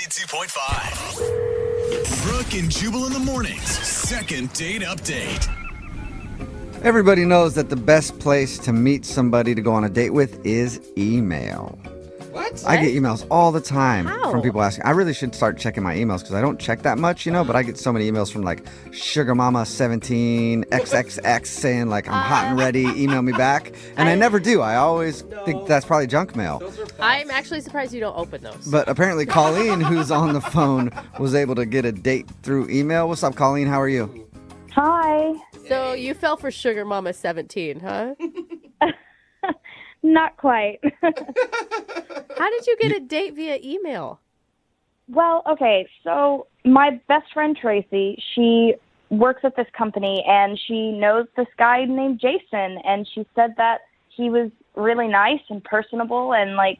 92.5. Brooke and Jubal in the mornings. Second date update. Everybody knows that the best place to meet somebody to go on a date with is email. What? I get emails all the time How? from people asking. I really should start checking my emails because I don't check that much, but I get so many emails from like Sugar Mama 17 XXX saying like I'm hot and ready, email me back. And I never do. I always think that's probably junk mail. I'm actually surprised you don't open those. But apparently Colleen, who's on the phone, was able to get a date through email. What's up, Colleen? How are you? Hi. So you fell for Sugar Mama 17, huh? Not quite. How did you get a date via email? Well, okay, so my best friend Tracy, she works at this company and she knows this guy named Jason, and she said that he was really nice and personable, and like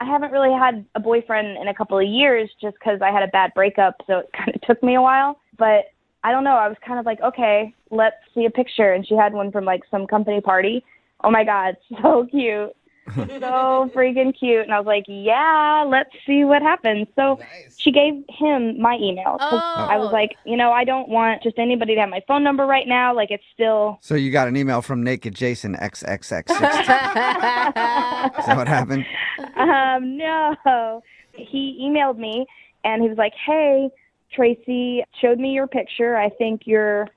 I haven't really had a boyfriend in a couple of years just because I had a bad breakup, so it kind of took me a while. But I don't know, I was kind of like, okay, let's see a picture, and she had one from like some company party. Oh my God, so cute. So freaking cute. And I was like, yeah, let's see what happens. So She gave him my email. I was like, I don't want just anybody to have my phone number right now. Like, it's still... So you got an email from Naked Jason XXX. Is that what happened? No. He emailed me, and he was like, hey, Tracy showed me your picture. I think you're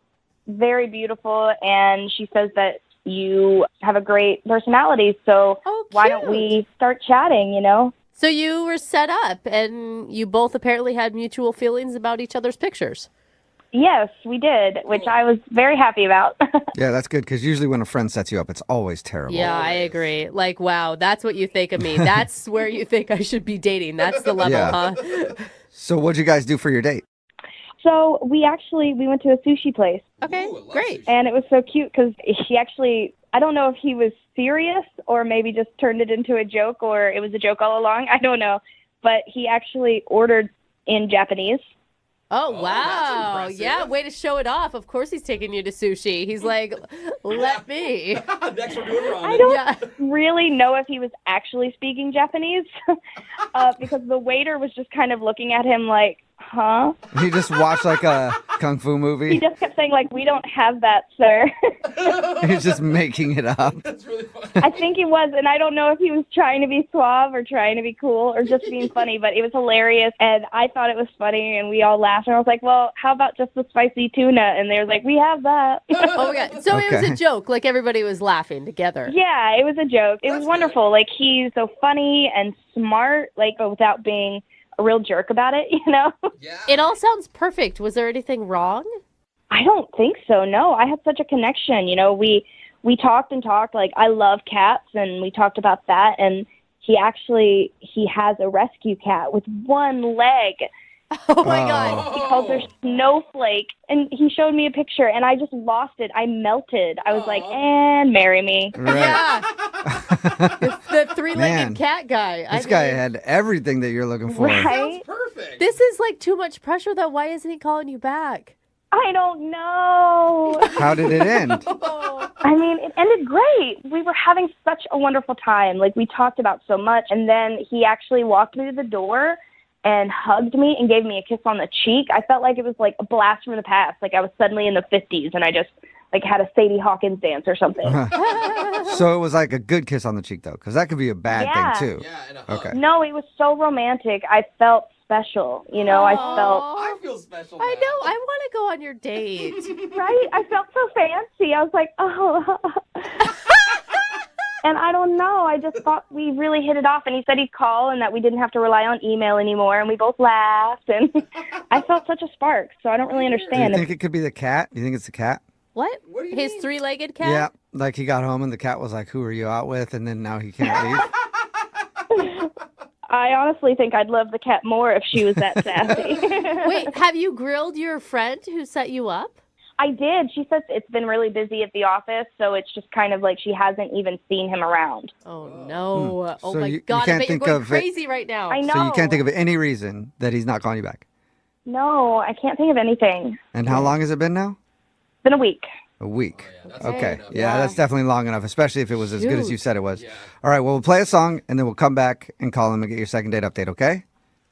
very beautiful, and she says that you have a great personality, so why don't we start chatting, So you were set up, and you both apparently had mutual feelings about each other's pictures. Yes, we did, which I was very happy about. Yeah, that's good, because usually when a friend sets you up, it's always terrible. Yeah, I agree. Like, wow, that's what you think of me. That's where you think I should be dating. That's the level, huh? So what'd you guys do for your date? So we went to a sushi place. Okay, great. And it was so cute because he actually, I don't know if he was serious or maybe just turned it into a joke, or it was a joke all along. I don't know. But he actually ordered in Japanese. Oh, wow. Yeah, way to show it off. Of course he's taking you to sushi. He's like, let me. Next we're doing ramen. I don't really know if he was actually speaking Japanese because the waiter was just kind of looking at him like, huh? He just watched like a kung fu movie. He just kept saying like, we don't have that, sir. He's just making it up. That's really funny. I think he was, and I don't know if he was trying to be suave or trying to be cool or just being funny, but it was hilarious, and I thought it was funny, and we all laughed, and I was like, well, how about just the spicy tuna? And they were like, we have that. Oh, my God. So It was a joke, like everybody was laughing together. Yeah, it was a joke. It was wonderful. Like, he's so funny and smart, like, without being a real jerk about it, Yeah. It all sounds perfect. Was there anything wrong? I don't think so, no. I had such a connection, we talked and talked, like, I love cats, and we talked about that, and he has a rescue cat with one leg. Oh, my God. He calls her Snowflake, and he showed me a picture, and I just lost it. I melted. I was like, and marry me. Right. Yeah. the three-legged Man, cat guy. This guy had everything that you're looking for. Right? Perfect. This is like too much pressure, though. Why isn't he calling you back? I don't know. How did it end? I mean, it ended great. We were having such a wonderful time. Like, we talked about so much, and then he actually walked me to the door and hugged me and gave me a kiss on the cheek. I felt like it was like a blast from the past. Like I was suddenly in the 50s and I just like had a Sadie Hawkins dance or something. So it was like a good kiss on the cheek, though, because that could be a bad thing, too. Yeah, and a hug. Okay. No, it was so romantic. I felt special. I feel special now. I know. I want to go on your date. Right? I felt so fancy. I was like, oh. And I don't know. I just thought we really hit it off. And he said he'd call and that we didn't have to rely on email anymore. And we both laughed. And I felt such a spark. So I don't really Do understand. you think it could be the cat? Do you think it's the cat? What? What do you His mean? three-legged cat? Yeah. Like he got home and the cat was like, who are you out with? And then now he can't leave. I honestly think I'd love the cat more if she was that sassy. Wait, have you grilled your friend who set you up? I did. She says it's been really busy at the office, so it's just kind of like she hasn't even seen him around. Oh, no. Oh, So my you God. can't I bet you're think going of it- crazy right now. I know. So you can't think of any reason that he's not calling you back. No, I can't think of anything. And how long has it been now? It's been a week. A week. that's Okay. long enough. Yeah, that's definitely long enough, especially if it was as good as Shoot. you said it was. Yeah. All right, well, we'll play a song, and then we'll come back and call him and get your second date update, okay?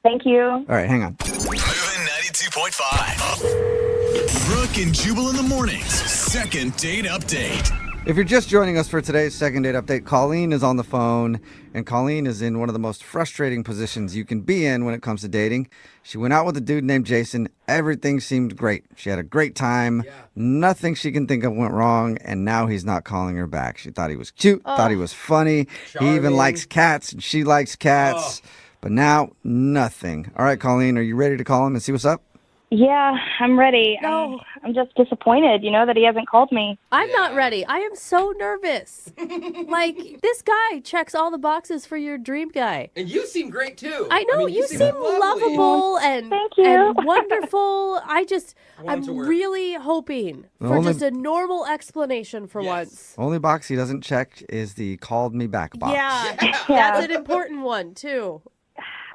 Thank you. All right, hang on. Moving 92.5. Brooke and Jubal in the mornings. Second date update. If you're just joining us for today's second date update, Colleen is on the phone, and Colleen is in one of the most frustrating positions you can be in when it comes to dating. She went out with a dude named Jason. Everything seemed great. She had a great time. Yeah. Nothing she can think of went wrong, and now he's not calling her back. She thought he was cute, thought he was funny. Charming. He even likes cats, and she likes cats. But now, nothing. All right, Colleen, are you ready to call him and see what's up? Yeah, I'm ready. No. I'm just disappointed, that he hasn't called me. I'm not ready. I am so nervous. Like, this guy checks all the boxes for your dream guy. And you seem great, too. I know. You seem lovable and, Thank you. and wonderful. I'm really hoping for just a normal explanation for once. Only box he doesn't check is the called me back box. Yeah, that's an important one, too.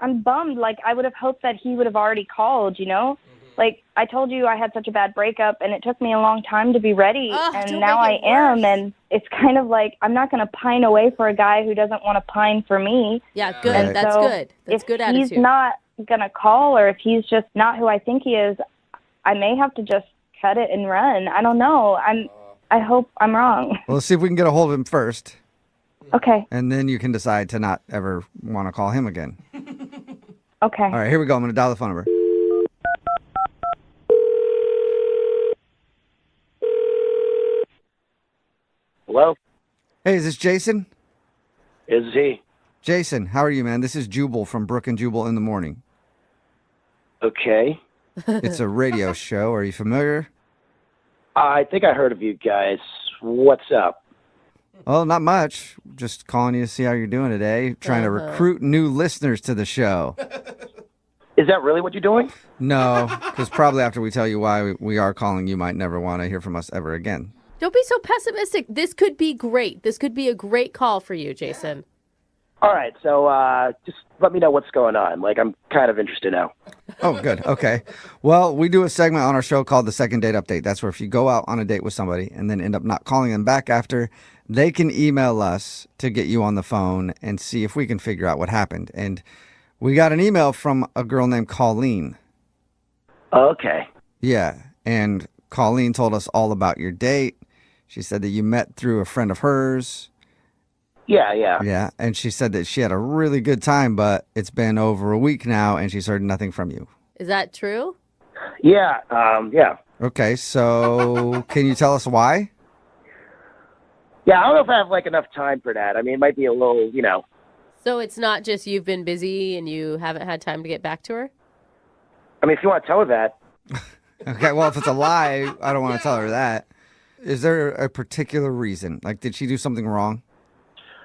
I'm bummed. Like, I would have hoped that he would have already called, Like, I told you I had such a bad breakup, and it took me a long time to be ready, and now I am, and it's kind of like I'm not going to pine away for a guy who doesn't want to pine for me. Yeah, good. Right. That's so good. That's good attitude. If he's not going to call, or if he's just not who I think he is, I may have to just cut it and run. I don't know. I hope I'm wrong. Well, let's see if we can get a hold of him first. Okay. And then you can decide to not ever want to call him again. Okay. All right, here we go. I'm going to dial the phone number. Hello? Hey, is this Jason? Is he? Jason, how are you, man? This is Jubal from Brooke and Jubal in the morning. Okay. It's a radio show. Are you familiar? I think I heard of you guys. What's up? Well, not much. Just calling you to see how you're doing today. Trying to recruit new listeners to the show. Is that really what you're doing? No, because probably after we tell you why we are calling, you might never want to hear from us ever again. Don't be so pessimistic. This could be great. This could be a great call for you, Jason. All right, so just let me know what's going on. Like, I'm kind of interested now. Oh, good. Okay. Well, we do a segment on our show called the Second Date Update. That's where if you go out on a date with somebody and then end up not calling them back after, they can email us to get you on the phone and see if we can figure out what happened. And we got an email from a girl named Colleen. Okay. Yeah, and Colleen told us all about your date. She said that you met through a friend of hers. Yeah. Yeah, and she said that she had a really good time, but it's been over a week now, and she's heard nothing from you. Is that true? Yeah, yeah. Okay, so can you tell us why? Yeah, I don't know if I have, enough time for that. I mean, it might be a little, So it's not just you've been busy and you haven't had time to get back to her? I mean, if you want to tell her that. Okay, well, if it's a lie, I don't want to tell her that. Is there a particular reason? Like, did she do something wrong?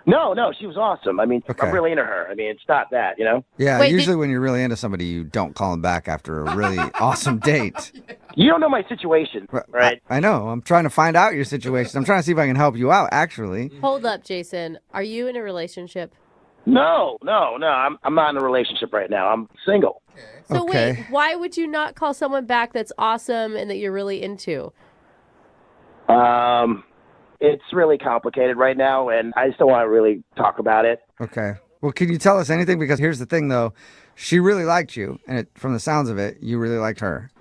No, she was awesome. I mean, Okay. I'm really into her. I mean, it's not that, Yeah, Wait, usually when you're really into somebody, you don't call them back after a really awesome date. You don't know my situation, right? I know. I'm trying to find out your situation. I'm trying to see if I can help you out, actually. Hold up, Jason. Are you in a relationship? No. I'm not in a relationship right now. I'm single. So Okay. wait, why would you not call someone back that's awesome and that you're really into? It's really complicated right now, and I just don't want to really talk about it. Okay. Well, can you tell us anything? Because here's the thing, though. She really liked you, and from the sounds of it, you really liked her.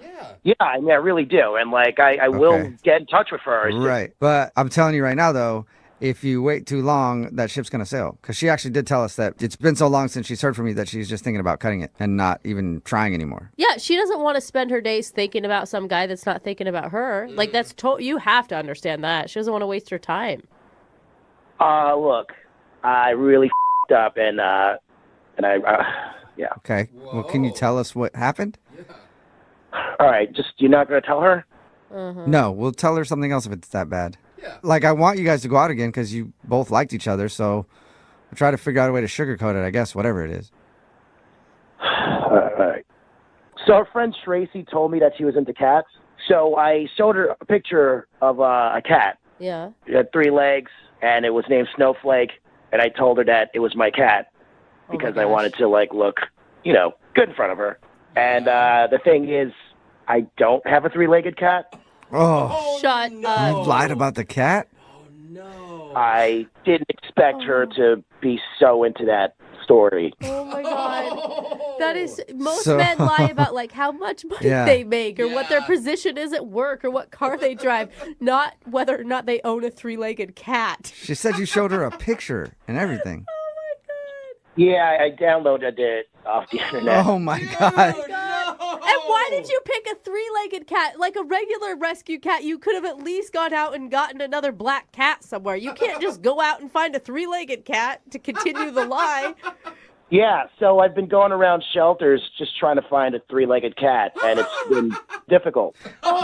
Yeah, I mean, I really do, and I will get in touch with her. It's just- Right. But I'm telling you right now, though, if you wait too long, that ship's going to sail. Because she actually did tell us that it's been so long since she's heard from me that she's just thinking about cutting it and not even trying anymore. Yeah, she doesn't want to spend her days thinking about some guy that's not thinking about her. Like, that's you have to understand that. She doesn't want to waste her time. Look, I really f***ed up, and yeah. Okay. Well, can you tell us what happened? All right, just you're not going to tell her? No, we'll tell her something else if it's that bad. Yeah. Like, I want you guys to go out again because you both liked each other, so we'll try to figure out a way to sugarcoat it, I guess, whatever it is. All right. So her friend Tracy told me that she was into cats, so I showed her a picture of a cat. Yeah. It had 3 legs, and it was named Snowflake, and I told her that it was my cat because I wanted to, look, good in front of her. And the thing is, I don't have a 3-legged cat. Oh, Shut you up. lied about the cat? I didn't expect her to be so into that story. Oh, my God. That is, most So- men lie about like how much money Yeah. they make or what their Yeah. position is at work or what car they drive, not whether or not they own a three-legged cat. She said you showed her a picture and everything. Yeah, I downloaded it off the internet. Oh my Dude, God. no. And why did you pick a three-legged cat? Like a regular rescue cat, you could have at least gone out and gotten another black cat somewhere. You can't just go out and find a three-legged cat to continue the lie. Yeah, so I've been going around shelters just trying to find a three-legged cat, and it's been difficult.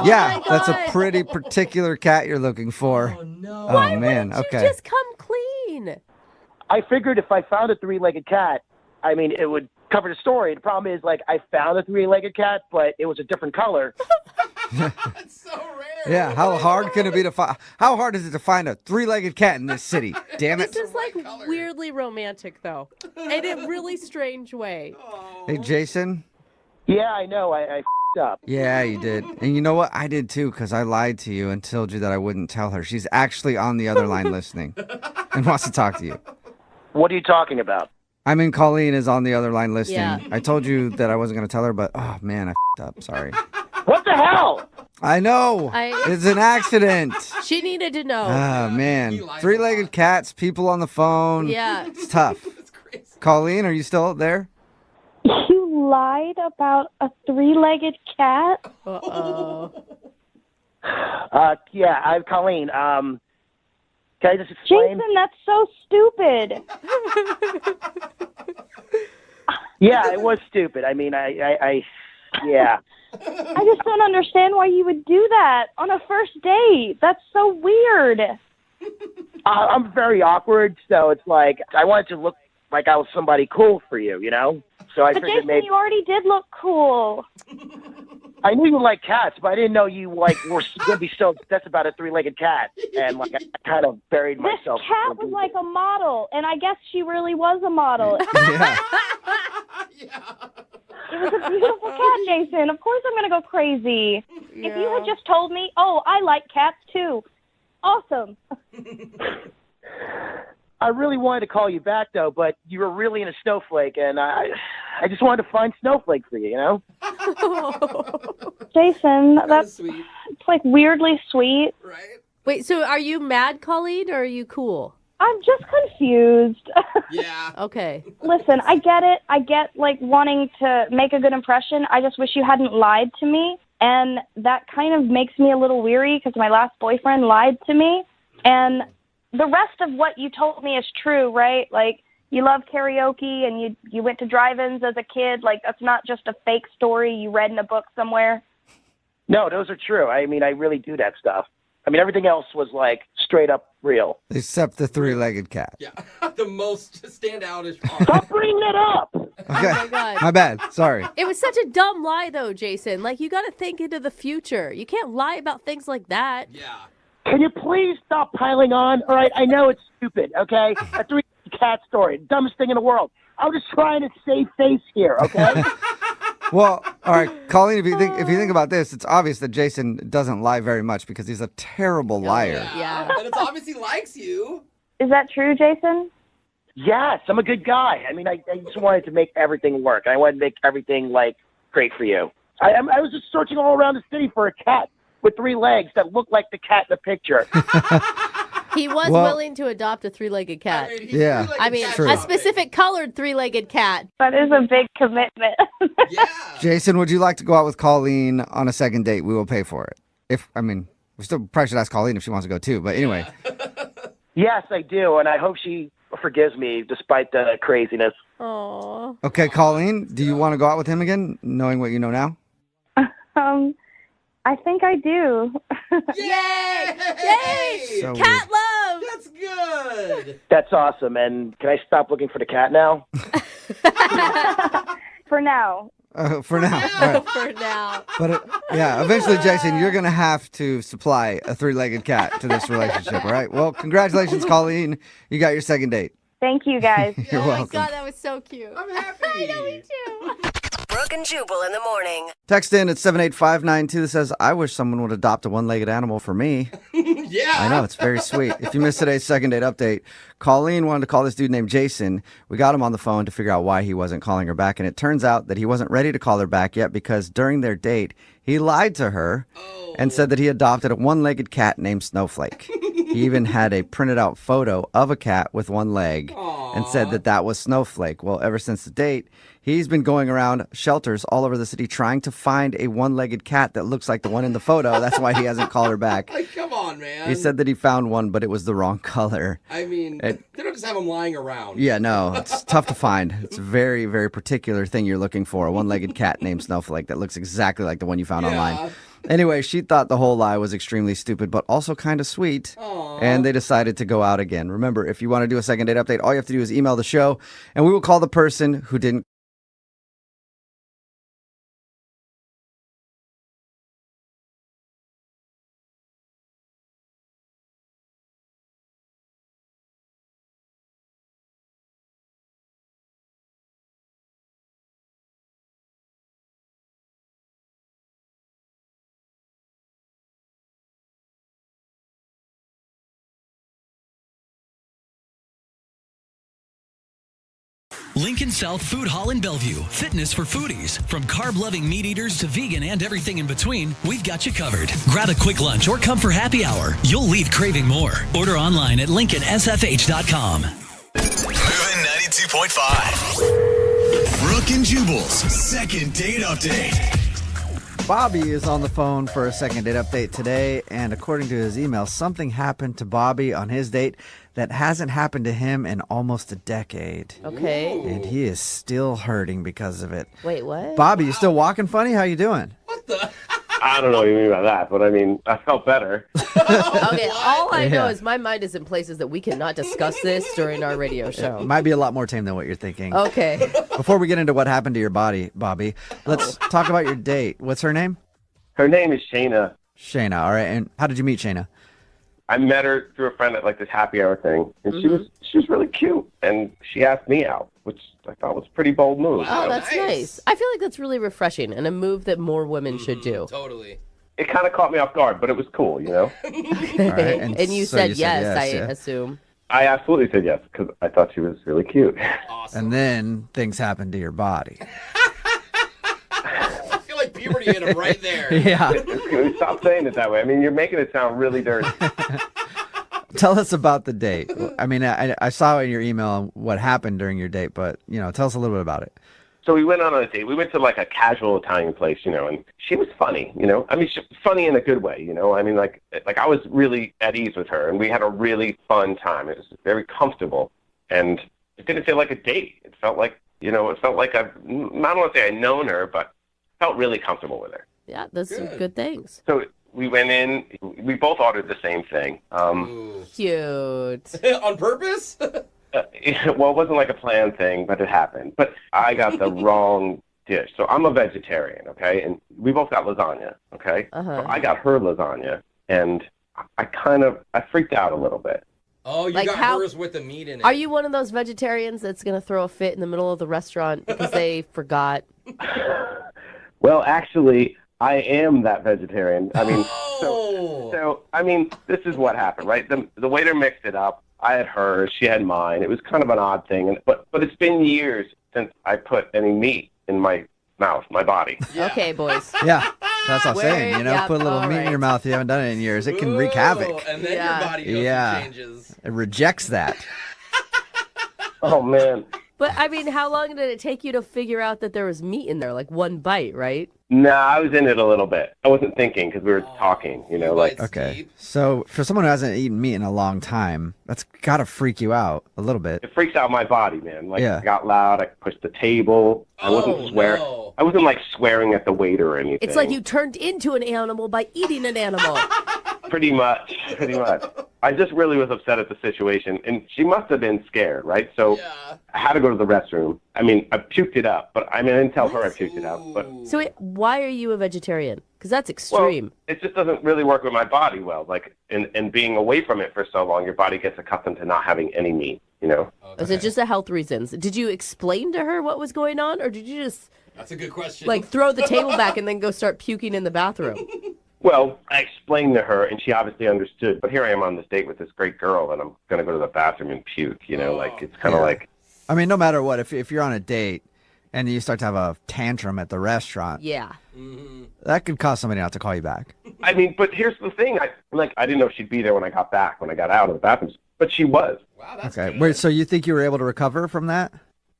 Yeah, my that's a God. pretty particular cat you're looking for. Oh, no. Oh, man. You Okay. just come clean. I figured if I found a three-legged cat, I mean, it would cover the story. The problem is, like, I found a three-legged cat, but it was a different color. That's so rare. Yeah, how hard can it be to find? How hard is it to find a three-legged cat in this city? Damn it! This is like color. weirdly romantic, though, in a really strange way. Hey, Jason. Yeah, I know. I f***ed up. Yeah, you did, and you know what? I did too, because I lied to you and told you that I wouldn't tell her. She's actually on the other line listening and wants to talk to you. What are you talking about? I mean, Colleen is on the other line listening. Yeah. I told you that I wasn't going to tell her, but oh man, I f***ed up. Sorry. What the hell? I know. It's an accident. She needed to know. Oh He man, lies a lot. three-legged cats, people on the phone. Yeah. It's tough. That's crazy. Colleen, are you still there? You lied about a three-legged cat? Uh-oh. Yeah, I'm Colleen. Can I just explain? Jason, that's so stupid. Yeah, it was stupid. I mean, yeah. I just don't understand why you would do that on a first date. That's so weird. I'm very awkward, so it's like I wanted to look like I was somebody cool for you, you know? So I But figured Jason, maybe you already did look cool. I knew you like cats, but I didn't know you like were gonna be so obsessed about a three-legged cat, and like I kind of buried This myself. cat was like a model, and I guess she really was a model. Yeah. It was a beautiful cat, Jason. Of course I'm going to go crazy. If you had just told me, oh, I like cats too. Awesome. I really wanted to call you back though, but you were really in a snowflake, and I just wanted to find snowflake for you, you know? Jason, that's sweet, it's like weirdly sweet. right? Wait, so are you mad, Colleen, or are you cool? I'm just confused. Yeah. Okay. Listen, I get it. I get like wanting to make a good impression. I just wish you hadn't lied to me. And that kind of makes me a little weary because my last boyfriend lied to me. And the rest of what you told me is true, right? Like you love karaoke and you went to drive-ins as a kid. Like that's not just a fake story you read in a book somewhere. No, those are true. I mean, I really do that stuff. I mean, everything else was like straight up real. Except the three-legged cat. Yeah. The most standoutish part. Stop bringing it up. Okay. my God. My bad. Sorry. It was such a dumb lie, though, Jason. Like, you got to think into the future. You can't lie about things like that. Yeah. Can you please stop piling on? All right, I know it's stupid, okay? A three-cat story, dumbest thing in the world. I'm just trying to save face here, okay? Well, all right, Colleen. If you think about this, it's obvious that Jason doesn't lie very much because he's a terrible liar. Yeah. And it's obviously likes you. Is that true, Jason? Yes, I'm a good guy. I mean, I just wanted to make everything work. I wanted to make everything, like, great for you. I was just searching all around the city for a cat with three legs that looked like the cat in the picture. He was Well- willing to adopt a three-legged cat. I mean, he's Yeah. really like I mean, cat true. a shopping. specific colored three-legged cat. That is a big commitment. Yeah. Jason, would you like to go out with Colleen on a second date? We will pay for it. We still probably should ask Colleen if she wants to go too. But anyway, Yes, I do, and I hope she forgives me despite the craziness. Aww. okay, Colleen, do you want to go out with him again, knowing what you know now? I think I do. Yay! Yay! So Cat love! That's good. That's awesome, and can I stop looking for the cat now? For now. For now. All right. For now. But yeah, eventually, Jason, you're going to have to supply a three-legged cat to this relationship, all right? Well, congratulations, Colleen. You got your second date. Thank you, guys. You're Oh my welcome. God, that was so cute. I'm happy. I know, me too. Brooke and Jubal in the morning. Text in at 78592 that says, I wish someone would adopt a one-legged animal for me. Yeah. I know, it's very sweet. If you missed today's second date update, Colleen wanted to call this dude named Jason. We got him on the phone to figure out why he wasn't calling her back, and it turns out that he wasn't ready to call her back yet because during their date, he lied to her and said that he adopted a one-legged cat named Snowflake. He even had a printed out photo of a cat with one leg and said that that was Snowflake. Well, ever since the date, he's been going around shelters all over the city trying to find a one-legged cat that looks like the one in the photo. That's why he hasn't called her back. Like, come on, man. He said that he found one, but it was the wrong color. I mean, they don't just have them lying around. Yeah, no, it's tough to find. It's a very, very particular thing you're looking for, a one-legged cat named Snowflake that looks exactly like the one you found online. Anyway, she thought the whole lie was extremely stupid, but also kind of sweet. Aww. And they decided to go out again. Remember, if you want to do a second date update, all you have to do is email the show, and we will call the person who didn't. Lincoln South Food Hall in Bellevue. Fitness for foodies. From carb-loving meat eaters to vegan and everything in between, we've got you covered. Grab a quick lunch or come for happy hour. You'll leave craving more. Order online at lincolnsfh.com. Moving 92.5. Brooke and Jubal's second date update. Bobby is on the phone for a second date update today, and according to his email, something happened to Bobby on his date that hasn't happened to him in almost a decade. Okay. And he is still hurting because of it. Wait, what? Bobby, you still walking funny? How you doing? What the? I don't know what you mean by that, but I mean, I felt better. Okay, all I know Yeah. is my mind is in places that we cannot discuss this during our radio show. Might be a lot more tame than what you're thinking. Okay. Before we get into what happened to your body, Bobby, let's talk about your date. What's her name? Her name is Shayna. Shayna. All right. And how did you meet Shayna? I met her through a friend at like this happy hour thing, and she was really cute, and she asked me out, which I thought was a pretty bold move. Oh, you know? that's nice. I feel like that's really refreshing and a move that more women should do. Totally. It kind of caught me off guard, but it was cool, you know. All right. And you so said yes, I yeah. assume. I absolutely said yes because I thought she was really cute. Awesome. And then things happened to your body. I feel like puberty hit him right there. Yeah. Stop saying it that way. I mean, you're making it sound really dirty. Tell us about the date. I mean, I saw in your email what happened during your date, but, tell us a little bit about it. So we went on a date. We went to like a casual Italian place, and she was funny, I mean, she was funny in a good way, I mean, like I was really at ease with her, and we had a really fun time. It was very comfortable, and it didn't feel like a date. It felt like, I don't want to say I'd known her, but felt really comfortable with her. Yeah, that's some good things. So we went in. We both ordered the same thing. Cute. On purpose? Well, it wasn't like a planned thing, but it happened. But I got the wrong dish. So I'm a vegetarian, okay? And we both got lasagna, okay? Uh-huh. So I got her lasagna, and I freaked out a little bit. Oh, you Like got how- hers with the meat in it. Are you one of those vegetarians that's going to throw a fit in the middle of the restaurant because they forgot? Well, actually, I am that vegetarian. I mean, Oh. so I mean, this is what happened, right? The waiter mixed it up. I had hers, she had mine. It was kind of an odd thing, but it's been years since I put any meat in my mouth, my body. Yeah. Okay, boys. Yeah, that's what I'm saying. Yeah, Put a little all meat in right. your mouth. You haven't done it in years. It can wreak Ooh, havoc. And then Yeah. your body goes Yeah. and changes. It rejects that. Oh man. But, I mean, how long did it take you to figure out that there was meat in there? Like one bite, right? No, I was in it a little bit. I wasn't thinking because we were talking, like. Okay. Deep. So for someone who hasn't eaten meat in a long time, that's got to freak you out a little bit. It freaks out my body, man. Like, Yeah. I got loud. I pushed the table. I wasn't Oh, swearing. no. I wasn't like swearing at the waiter or anything. It's like you turned into an animal by eating an animal. Pretty much. I just really was upset at the situation, and she must have been scared, right? So Yeah. I had to go to the restroom. I mean, I puked it up, but I didn't tell her I puked it up. But So wait, why are you a vegetarian? Because that's well, extreme. it just doesn't really work with my body well. Like, and being away from it for so long, your body gets accustomed to not having any meat. Is it just a health reasons? Did you explain to her what was going on, or did you just That's a good question. Like throw the table back and then go start puking in the bathroom. Well, I explained to her, and she obviously understood. But here I am on this date with this great girl, and I'm going to go to the bathroom and puke. Like it's kind of like. I mean, no matter what, if you're on a date and you start to have a tantrum at the restaurant, Yeah. that could cause somebody not to call you back. I mean, but here's the thing. I didn't know she'd be there when I got back, when I got out of the bathroom. But she was. Wow, that's Okay. good. Wait, so you think you were able to recover from that?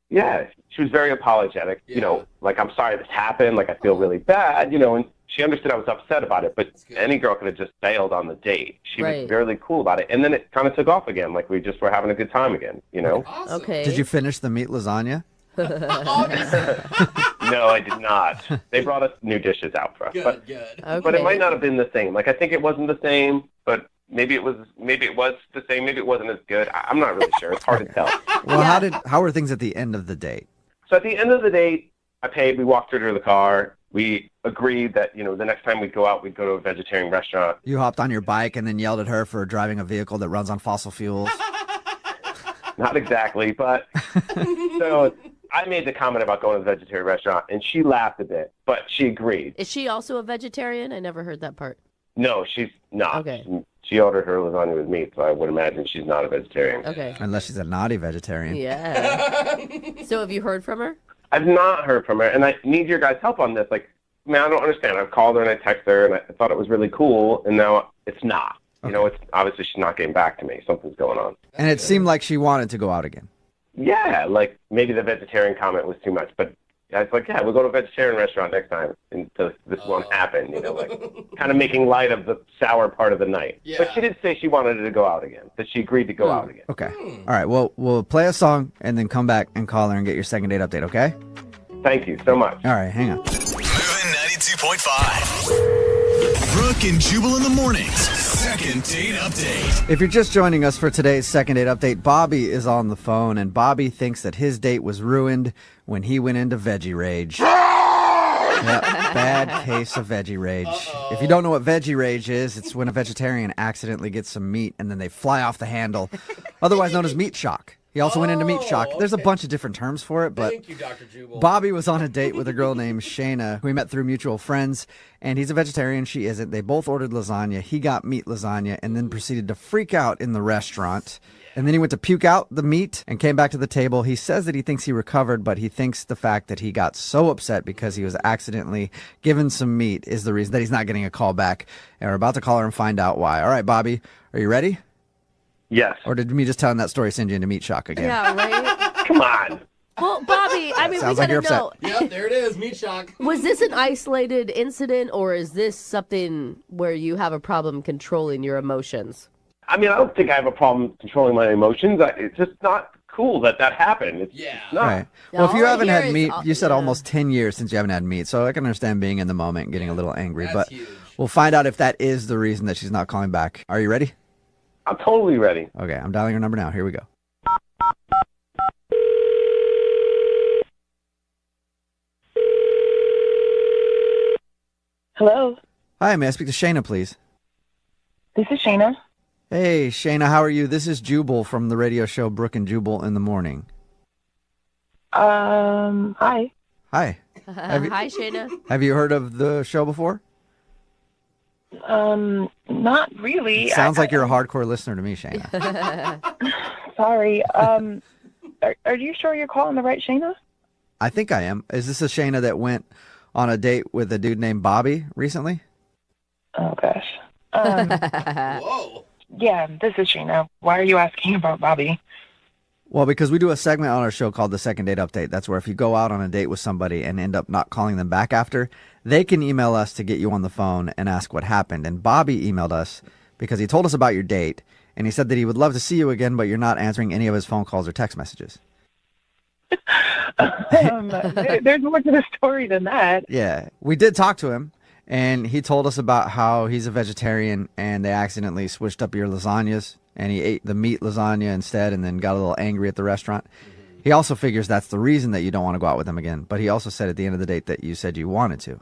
Yeah, she was very apologetic. Yeah. Like, I'm sorry this happened. Like, I feel really bad, and she understood I was upset about it. But good. any girl could have just bailed on the date. She Right. was really cool about it. And then it kind of took off again. Like, we just were having a good time again, Awesome. Okay. Did you finish the meat lasagna? No, I did not. They brought us new dishes out for us. Good, But, good. Okay. but it might not have been the same. Like, I think it wasn't the same, but maybe it was the same. Maybe it wasn't as good. I'm not really sure. It's hard to tell. Well, how were things at the end of the date? So at the end of the date, I paid. We walked her to the car. We agreed that, the next time we'd go out, we'd go to a vegetarian restaurant. You hopped on your bike and then yelled at her for driving a vehicle that runs on fossil fuels. Not exactly, but so I made the comment about going to the vegetarian restaurant, and she laughed a bit, but she agreed. Is she also a vegetarian? I never heard that part. No, she's not. Okay. She ordered her lasagna with meat, so I would imagine she's not a vegetarian. Okay. Unless she's a naughty vegetarian. Yeah. So have you heard from her? I've not heard from her, and I need your guys' help on this. Like, man, I don't understand. I've called her and I texted her, and I thought it was really cool, and now it's not. It's obviously she's not getting back to me. Something's going on. And it seemed like she wanted to go out again. Yeah, like maybe the vegetarian comment was too much, but I was like, yeah, we'll go to a vegetarian restaurant next time until this won't happen, like kind of making light of the sour part of the night. Yeah. But she did say she wanted to go out again, that she agreed to go out again. Okay. All right. Well, we'll play a song and then come back and call her and get your second date update, okay? Thank you so much. All right. Hang on. Moving 92.5. Brooke and Jubal in the mornings. Second date update. If you're just joining us for today's second date update, Bobby is on the phone, and Bobby thinks that his date was ruined when he went into veggie rage. Yep, bad case of veggie rage. If you don't know what veggie rage is, it's when a vegetarian accidentally gets some meat and then they fly off the handle, otherwise known as meat shock. He also went into meat shock. There's a bunch of different terms for it, but Thank you, Dr. Jubal. Bobby was on a date with a girl named Shayna, who he met through mutual friends, and he's a vegetarian, she isn't. They both ordered lasagna. He got meat lasagna and then proceeded to freak out in the restaurant. And then he went to puke out the meat and came back to the table. He says that he thinks he recovered, but he thinks the fact that he got so upset because he was accidentally given some meat is the reason that he's not getting a call back. And we're about to call her and find out why. All right, Bobby, are you ready? Yes. Or did me just telling that story send you into meat shock again? Yeah, right? Come on. Well, Bobby, I mean, Sounds we like you're gotta upset. know. Yep, there it is. Meat shock. Was this an isolated incident, or is this something where you have a problem controlling your emotions? I mean, I don't think I have a problem controlling my emotions. It's just not cool that happened. It's not. Right. Well, if you All I haven't hear had is, meat, you said yeah. almost 10 years since you haven't had meat, so I can understand being in the moment and getting a little angry. That's But huge. we'll find out if that is the reason that she's not calling back. Are you ready? I'm totally ready. Okay, I'm dialing your number now. Here we go. Hello, Hi, may I speak to Shayna, please? this is Shayna. Hey, Shayna, how are you? This is Jubal from the radio show Brooke and Jubal in the Morning. Hi. Hi. Hi, Shayna. Have you heard of the show before? Not really. Sounds like you're a hardcore listener to me, Shayna. Sorry. Are you sure you're calling the right Shayna? I think I am. Is this a Shayna that went on a date with a dude named Bobby recently? Oh gosh. Whoa. Yeah, this is Shayna. Why are you asking about Bobby? Well, because we do a segment on our show called the Second Date Update. That's where if you go out on a date with somebody and end up not calling them back after, they can email us to get you on the phone and ask what happened. And Bobby emailed us because he told us about your date, and he said that he would love to see you again, but you're not answering any of his phone calls or text messages. There's more to the story than that. Yeah, we did talk to him, and he told us about how he's a vegetarian and they accidentally switched up your lasagnas, and he ate the meat lasagna instead and then got a little angry at the restaurant. He also figures that's the reason that you don't want to go out with him again, but he also said at the end of the date that you said you wanted to.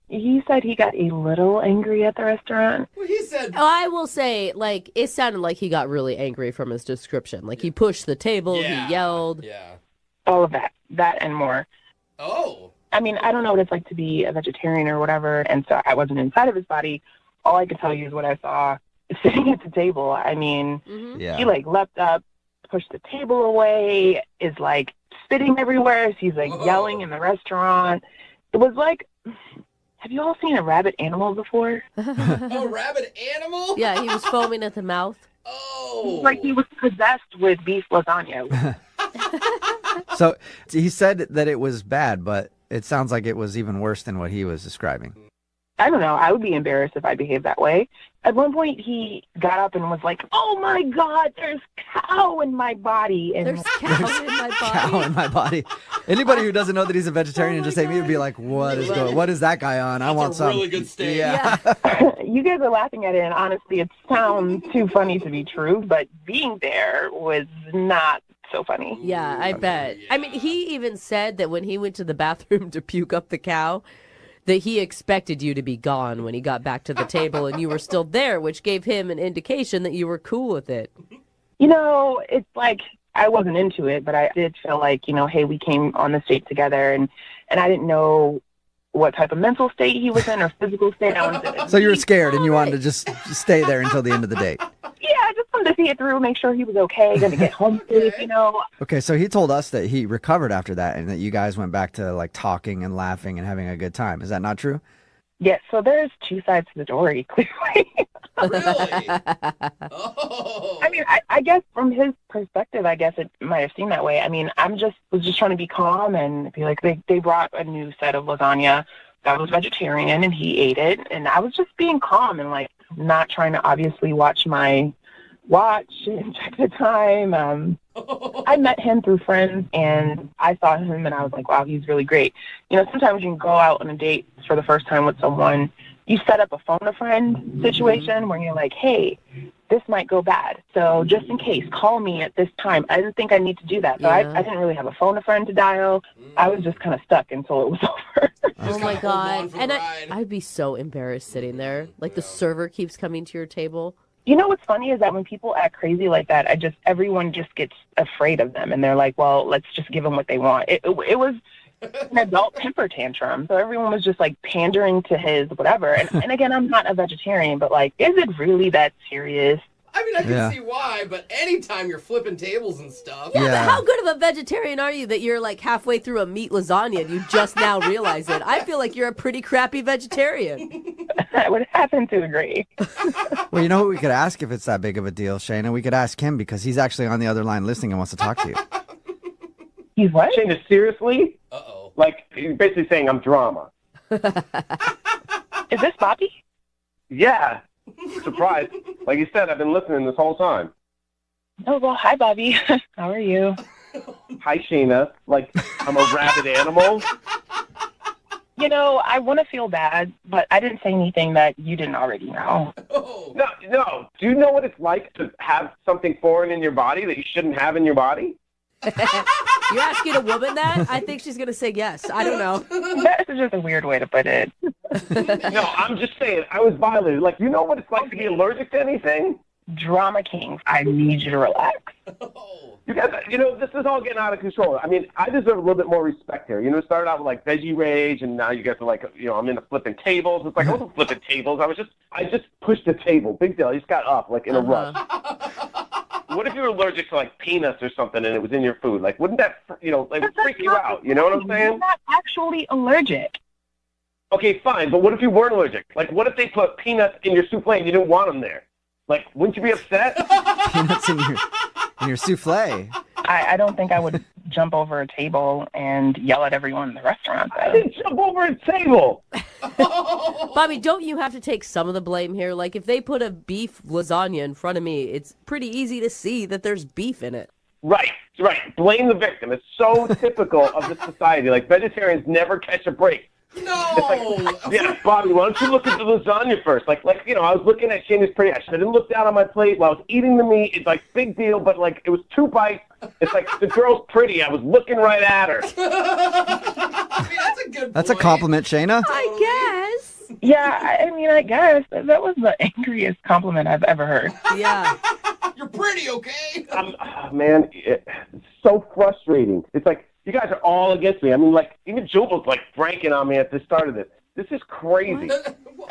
He said he got a little angry at the restaurant. Well, he said. I will say, like, it sounded like he got really angry from his description. Like, he pushed the table, Yeah. he yelled. Yeah. All of that and more. Oh. I mean, I don't know what it's like to be a vegetarian or whatever, and so I wasn't inside of his body. All I could tell you is what I saw sitting at the table. I mean, Yeah. he like leapt up, pushed the table away, is like spitting everywhere. He's like yelling in the restaurant. It was like, have you all seen a rabid animal before? A rabid animal? Yeah, he was foaming at the mouth. Oh. Like he was possessed with beef lasagna. So he said that it was bad, but it sounds like it was even worse than what he was describing. I don't know. I would be embarrassed if I behaved that way. At one point, he got up and was like, "Oh my God, there's cow in my body." And There's cow in my body. Cow in my body. Anybody who doesn't know that he's a vegetarian just say me would be like, what is that guy on? I want That's a some. really good steak. Yeah. you guys are laughing at it, and honestly, it sounds too funny to be true, but being there was not so funny. Yeah, I bet. I mean, he even said that when he went to the bathroom to puke up the cow, that he expected you to be gone when he got back to the table and you were still there, which gave him an indication that you were cool with it. You know, it's like I wasn't into it, but I did feel like, you know, hey, we came on this date together, and I didn't know what type of mental state he was in or physical state. I wanted to So you were scared and you wanted to just stay there until the end of the date. Yeah, I just wanted to see it through, make sure he was okay, going to get home safe, you know. Okay, so he told us that he recovered after that and that you guys went back to like talking and laughing and having a good time. Is that not true? Yeah, so there's two sides to the story, clearly. Really? Oh. I mean, I guess from his perspective, I guess it might have seemed that way. I mean, was just trying to be calm and be like, they brought a new set of lasagna that was vegetarian and he ate it. And I was just being calm and like not trying to obviously watch my watch and check the time. I met him through friends and I saw him and I was like, wow, he's really great. You know, sometimes you can go out on a date for the first time with someone, you set up a phone a friend situation where you're like, hey, this might go bad. So just in case, call me at this time. I didn't think I need to do that. So I didn't really have a phone a friend to dial. I was just kind of stuck until it was over. Oh my God. And I'd be so embarrassed sitting there. Like the server keeps coming to your table. You know what's funny is that when people act crazy like that, everyone just gets afraid of them. And they're like, well, let's just give them what they want. It was an adult temper tantrum. So everyone was just like pandering to his whatever. And again, I'm not a vegetarian, but like, is it really that serious? I mean, I can see why, but anytime you're flipping tables and stuff. Yeah, but how good of a vegetarian are you that you're like halfway through a meat lasagna and you just now realize it? I feel like you're a pretty crappy vegetarian. I would happen to agree. Well, you know what we could ask if it's that big of a deal, Shayna? We could ask him because he's actually on the other line listening and wants to talk to you. He's what? Shayna, seriously? Uh-oh. Like, you're basically saying I'm drama. Is this Bobby? Yeah. Surprised. Like you said, I've been listening this whole time. Oh, well, hi, Bobby. How are you? Hi, Shayna. Like, I'm a rabid animal. You know, I want to feel bad, but I didn't say anything that you didn't already know. Oh. No. Do you know what it's like to have something foreign in your body that you shouldn't have in your body? You're asking a woman that? I think she's going to say yes. I don't know. That is just a weird way to put it. No, I'm just saying, I was violated. Like, you know what it's like to be allergic to anything? Drama kings, I need you to relax. Oh. You guys, you know, this is all getting out of control. I mean, I deserve a little bit more respect here. You know, it started out with like veggie rage, and now you guys are like, you know, I'm into flipping tables. It's like, I wasn't flipping tables. I just pushed the table. Big deal. I just got up, like, in a rush. What if you were allergic to, like, peanuts or something and it was in your food? Like, wouldn't that, you know, like, freak you out? You know what I'm saying? I'm not actually allergic. Okay, fine, but what if you weren't allergic? Like, what if they put peanuts in your souffle and you didn't want them there? Like, wouldn't you be upset? Peanuts in your souffle. I don't think I would jump over a table and yell at everyone in the restaurant, though. I didn't jump over a table. Bobby, don't you have to take some of the blame here? Like, if they put a beef lasagna in front of me, it's pretty easy to see that there's beef in it. Right. Blame the victim. It's so typical of this society. Like, vegetarians never catch a break. No. It's like, yeah, Bobby, why don't you look at the lasagna first? Like, you know, I was looking at Shayna's pretty. I didn't look down on my plate while I was eating the meat. It's like big deal, but like it was 2 bites. It's like the girl's pretty. I was looking right at her. I mean, that's a good That's a point. compliment, Shayna. I guess. Yeah, I mean, I guess that was the angriest compliment I've ever heard. Yeah. You're pretty, okay? Man, it's so frustrating. It's like You guys are all against me. I mean, like, even Jubal's, like, franking on me at the start of this. This is crazy.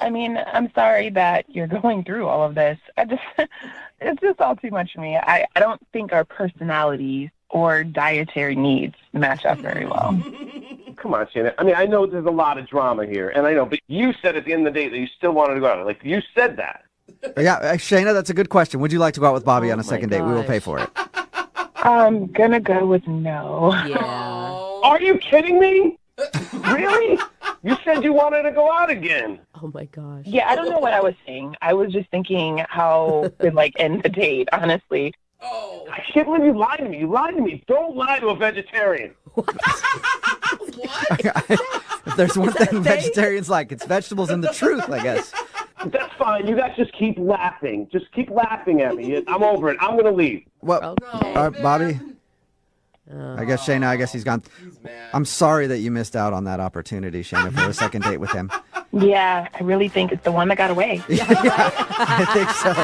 I mean, I'm sorry that you're going through all of this. It's just all too much for me. I don't think our personalities or dietary needs match up very well. Come on, Shayna. I mean, I know there's a lot of drama here, and I know, but you said at the end of the day that you still wanted to go out. Like, you said that. Yeah, Shayna, that's a good question. Would you like to go out with Bobby on a second date? We will gosh. pay for it. I'm going to go with no. Yeah. Are you kidding me? Really? You said you wanted to go out again. Oh my gosh. Yeah, I don't know what I was saying. I was just thinking how to, like, end the date, honestly. Oh. I can't believe you lied to me. You lied to me. Don't lie to a vegetarian. What? If there's one thing vegetarians like, it's vegetables and the truth, I guess. That's fine. You guys just keep laughing. Just keep laughing at me. I'm over it. I'm going to leave. Well, Bobby, I guess Shayna, he's gone. He's mad. I'm sorry that you missed out on that opportunity, Shayna, for a second date with him. Yeah, I really think it's the one that got away. Yeah, I think so.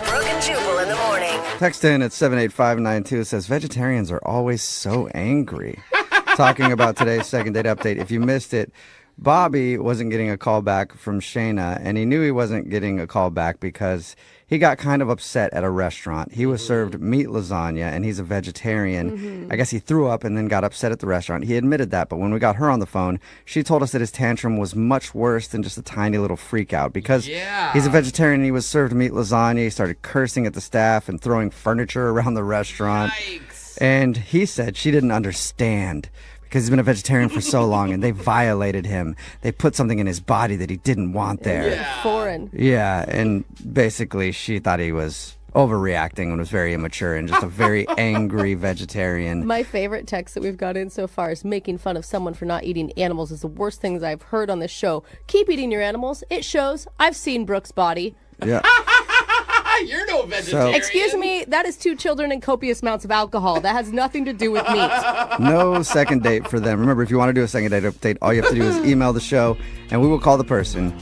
Brooke and Jubal in the morning. Text in at 78592. It says, vegetarians are always so angry. Talking about today's second date update. If you missed it, Bobby wasn't getting a call back from Shayna, and he knew he wasn't getting a call back because he got kind of upset at a restaurant. He was served meat lasagna, and he's a vegetarian. I guess he threw up and then got upset at the restaurant. He admitted that, but when we got her on the phone, she told us that his tantrum was much worse than just a tiny little freak out. Because he's a vegetarian and he was served meat lasagna, he started cursing at the staff and throwing furniture around the restaurant. Yikes. And he said she didn't understand because he's been a vegetarian for so long and they violated him. They put something in his body that he didn't want there. Yeah. Foreign. Yeah, and basically she thought he was overreacting and was very immature and just a very angry vegetarian. My favorite text that we've got in so far is making fun of someone for not eating animals is the worst things I've heard on this show. Keep eating your animals. It shows. I've seen Brooke's body. Yeah. You're no vegetarian. Excuse me, that is 2 children and copious amounts of alcohol. That has nothing to do with meat. No second date for them. Remember, if you want to do a second date update, all you have to do is email the show and we will call the person.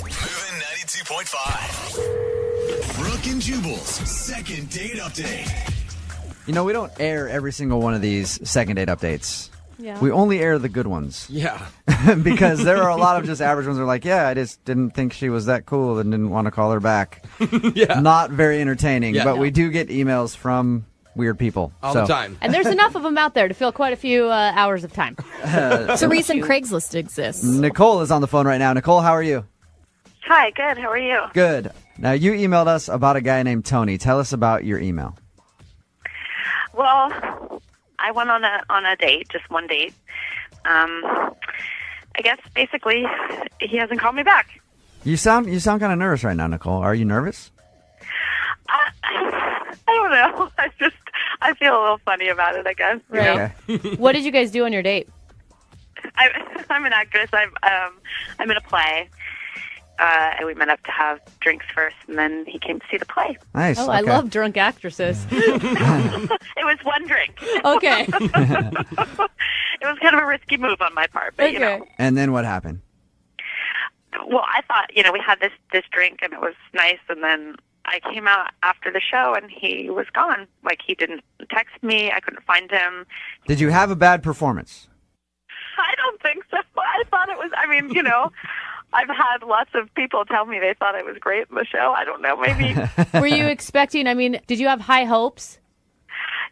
Moving 92.5. Brooke and Jubal's second date update. You know, we don't air every single one of these second date updates. Yeah. We only air the good ones. Yeah. Because there are a lot of just average ones that are like, yeah, I just didn't think she was that cool and didn't want to call her back. Yeah. Not very entertaining, Yeah. but we do get emails from weird people. All the time. And there's enough of them out there to fill quite a few hours of time. So recent Craigslist exists. Nicole is on the phone right now. Nicole, how are you? Hi, good. How are you? Good. Now, you emailed us about a guy named Tony. Tell us about your email. Well, I went on a date, just one date. I guess basically he hasn't called me back. You sound kind of nervous right now, Nicole. Are you nervous? I don't know. I feel a little funny about it, I guess. you know? Okay. What did you guys do on your date? I'm an actress. I'm in a play. And we met up to have drinks first, and then he came to see the play. Nice. Oh, I okay. love drunk actresses. It was one drink. Okay. It was kind of a risky move on my part, but you know. And then what happened? Well, I thought, we had this drink, and it was nice, and then I came out after the show, and he was gone. Like, he didn't text me. I couldn't find him. Did you have a bad performance? I don't think so. I thought it was, I've had lots of people tell me they thought I was great in the show. I don't know, maybe. Were you expecting, did you have high hopes?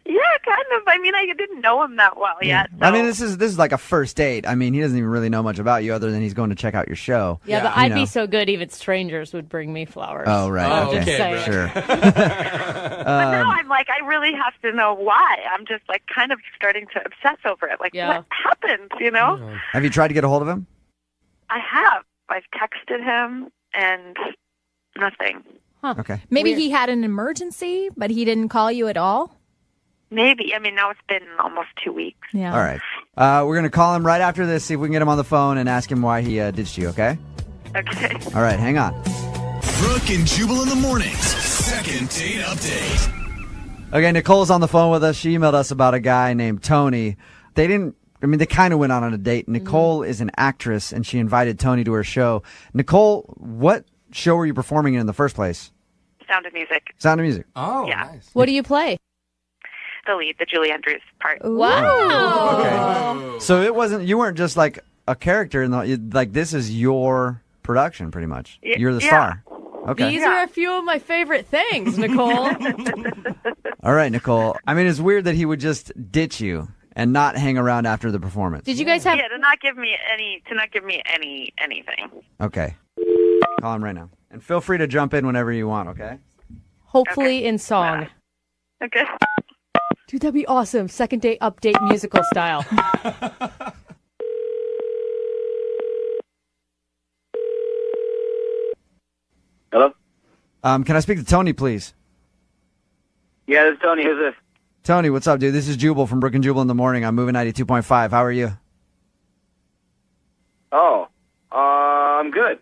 Yeah, kind of. I didn't know him that well yet. So. This is like a first date. He doesn't even really know much about you other than he's going to check out your show. Yeah, but I'd be so good even strangers would bring me flowers. Oh, right. Oh, okay. Sure. But now I'm like, I really have to know why. I'm just like kind of starting to obsess over it. Like, what happened, Have you tried to get a hold of him? I have. I've texted him and nothing. Huh. Okay. Maybe he had an emergency, but he didn't call you at all? Maybe. Now it's been almost 2 weeks. Yeah. All right. We're going to call him right after this, see if we can get him on the phone and ask him why he ditched you, okay? Okay. All right, hang on. Brooke and Jubal in the mornings. Second date update. Okay, Nicole's on the phone with us. She emailed us about a guy named Tony. They kind of went on a date. Nicole is an actress, and she invited Tony to her show. Nicole, what show were you performing in the first place? Sound of Music. Sound of Music. Oh, Yeah. nice. What do you play? The lead, the Julie Andrews part. Wow. Okay. So you weren't just like a character like this is your production pretty much. You're the star. Okay. These are a few of my favorite things, Nicole. All right, Nicole. I mean, it's weird that he would just ditch you and not hang around after the performance. Did you guys have... Yeah, to not give me anything. Okay. Call him right now. And feel free to jump in whenever you want, okay? Hopefully in song. Okay. Dude, that'd be awesome. Second date update musical style. Hello? Can I speak to Tony, please? Yeah, this is Tony. Who's this? Tony, what's up, dude? This is Jubal from Brooke and Jubal in the morning. I'm moving 92.5. How are you? Oh, I'm good.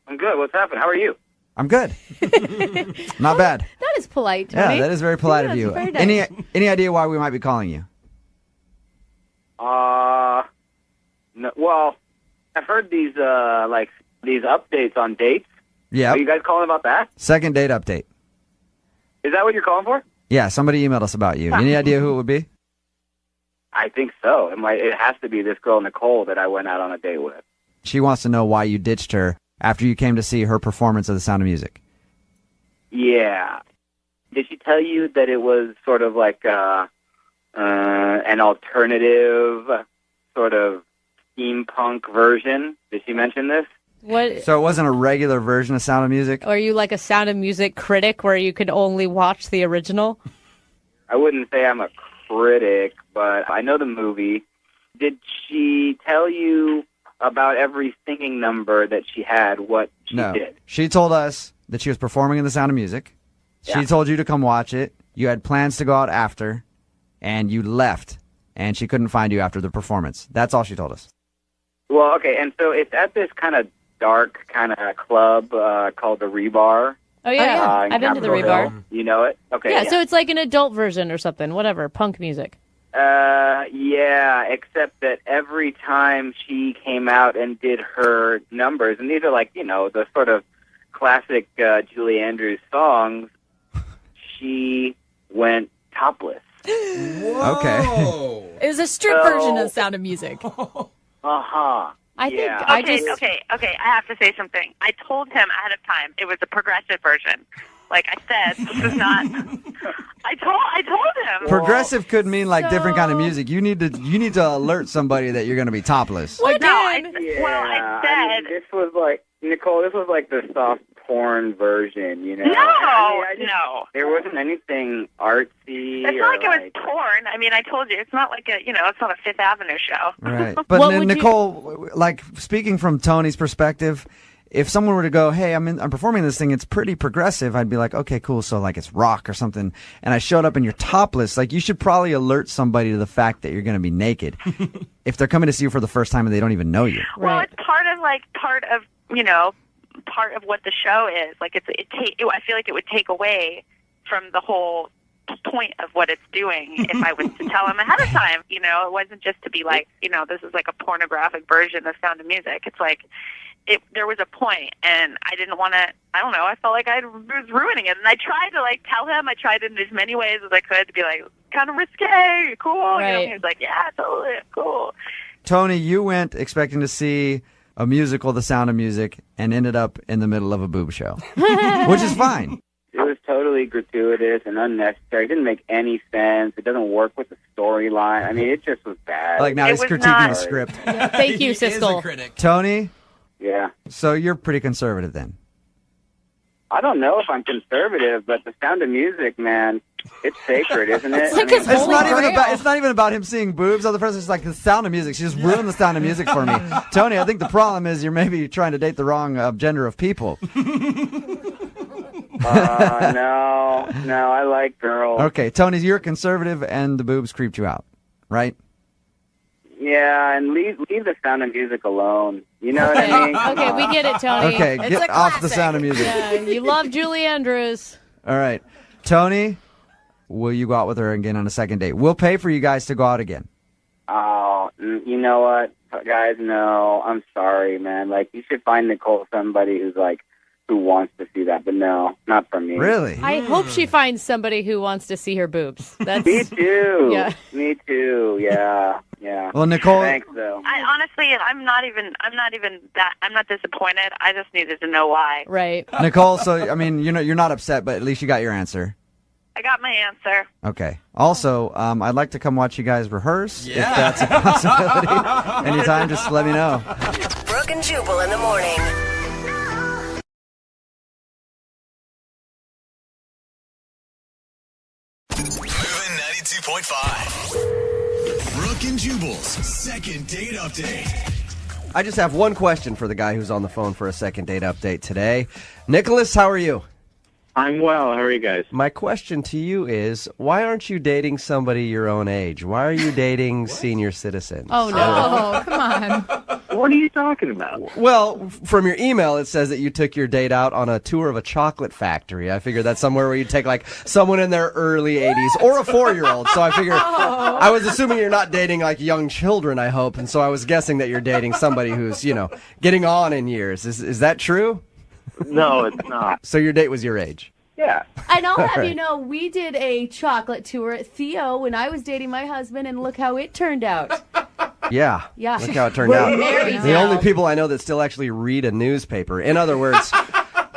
What's happening? How are you? I'm good. Not bad. That is polite, Tony. Yeah, that is very polite of you. Very nice. Any idea why we might be calling you? No, well, I've heard these updates on dates. Yeah. Are you guys calling about that? Second date update. Is that what you're calling for? Yeah, somebody emailed us about you. Any idea who it would be? I think so. It has to be this girl Nicole that I went out on a date with. She wants to know why you ditched her after you came to see her performance of The Sound of Music. Yeah. Did she tell you that it was sort of like an alternative sort of steampunk version? Did she mention this? What? So it wasn't a regular version of Sound of Music? Are you like a Sound of Music critic where you could only watch the original? I wouldn't say I'm a critic, but I know the movie. Did she tell you about every singing number that she had, what she did? She told us that she was performing in The Sound of Music. Yeah. She told you to come watch it. You had plans to go out after, and you left, and she couldn't find you after the performance. That's all she told us. Well, okay, and so it's at this kind of dark kind of club called the Rebar. Oh, yeah. I've been to the Capitol Rebar. Hill. You know it? Okay. Yeah, so it's like an adult version or something. Whatever. Punk music. Yeah, except that every time she came out and did her numbers, and these are like, the sort of classic Julie Andrews songs, she went topless. Okay. It was a strip version of Sound of Music. Uh-huh. Okay, I have to say something. I told him ahead of time it was a progressive version. Like I said, this is not. I told him. Progressive could mean like different kind of music. You need to alert somebody that you're going to be topless. I said this was like Nicole. This was like the soft porn version, No. There wasn't anything artsy. It's not like it was porn. I mean, I told you, it's not like it's not a Fifth Avenue show. Right. But Nicole, like speaking from Tony's perspective, if someone were to go, hey, I'm performing this thing, it's pretty progressive, I'd be like, okay, cool, so like it's rock or something, and I showed up and you're topless, like you should probably alert somebody to the fact that you're going to be naked if they're coming to see you for the first time and they don't even know you. Well, it's part of what the show is. Like I feel like it would take away from the whole point of what it's doing if I was to tell him ahead of time. It wasn't just to be like, this is like a pornographic version of Sound of Music. It's like there was a point, and I didn't want to. I don't know. I felt like I was ruining it, and I tried to like tell him. I tried in as many ways as I could to be like, kind of risque, cool. Right. He was like, yeah, totally, cool. Tony, you went expecting to see a musical, The Sound of Music, and ended up in the middle of a boob show, which is fine. It was totally gratuitous and unnecessary. It didn't make any sense. It doesn't work with the storyline. I mean, it just was bad. Like now he's critiquing the script. Thank you, Siskel. Tony? Yeah. So you're pretty conservative then? I don't know if I'm conservative, but The Sound of Music, man, it's sacred, isn't it? It's not even about him seeing boobs. The first it's like The Sound of Music. She just ruined The Sound of Music for me. Tony, I think the problem is you're maybe trying to date the wrong gender of people. No, I like girls. Okay, Tony, you're conservative and the boobs creeped you out, right? Yeah, and leave the Sound of Music alone. You know what I mean? Okay, we get it, Tony. Okay, It's get a off the classic. Sound of Music. Yeah, you love Julie Andrews. All right. Tony, will you go out with her again on a second date? We'll pay for you guys to go out again. Oh, you know what, guys? No, I'm sorry, man. Like, you should find Nicole somebody who wants to see that, but no, not for me. Really? I hope she finds somebody who wants to see her boobs. That's Me too. Yeah. Me too. Yeah. Yeah. Well, Nicole. Thanks, though. I honestly, I'm not disappointed. I just needed to know why. Right. Nicole, so, I mean, you're not upset, but at least you got your answer. I got my answer. Okay. Also, I'd like to come watch you guys rehearse, if that's a possibility. Anytime, just let me know. Brooke and Jubal in the morning. Moving 92.5. Brooke and Jubal's second date update. I just have one question for the guy who's on the phone for a second date update today. Nicholas, how are you? I'm well. How are you guys? My question to you is, why aren't you dating somebody your own age? Why are you dating senior citizens? Oh, no. Come on. What are you talking about? Well, from your email, it says that you took your date out on a tour of a chocolate factory. I figured that's somewhere where you take, like, someone in their early 80s or a 4-year-old. So I figured, I was assuming you're not dating, like, young children, I hope. And so I was guessing that you're dating somebody who's, getting on in years. Is that true? No, it's not. So your date was your age? Yeah. And I'll have Right. you know, we did a chocolate tour at Theo when I was dating my husband, and look how it turned out. Yeah. Yeah. Look how it turned We're out. married The now. only people I know that still actually read a newspaper. In other words,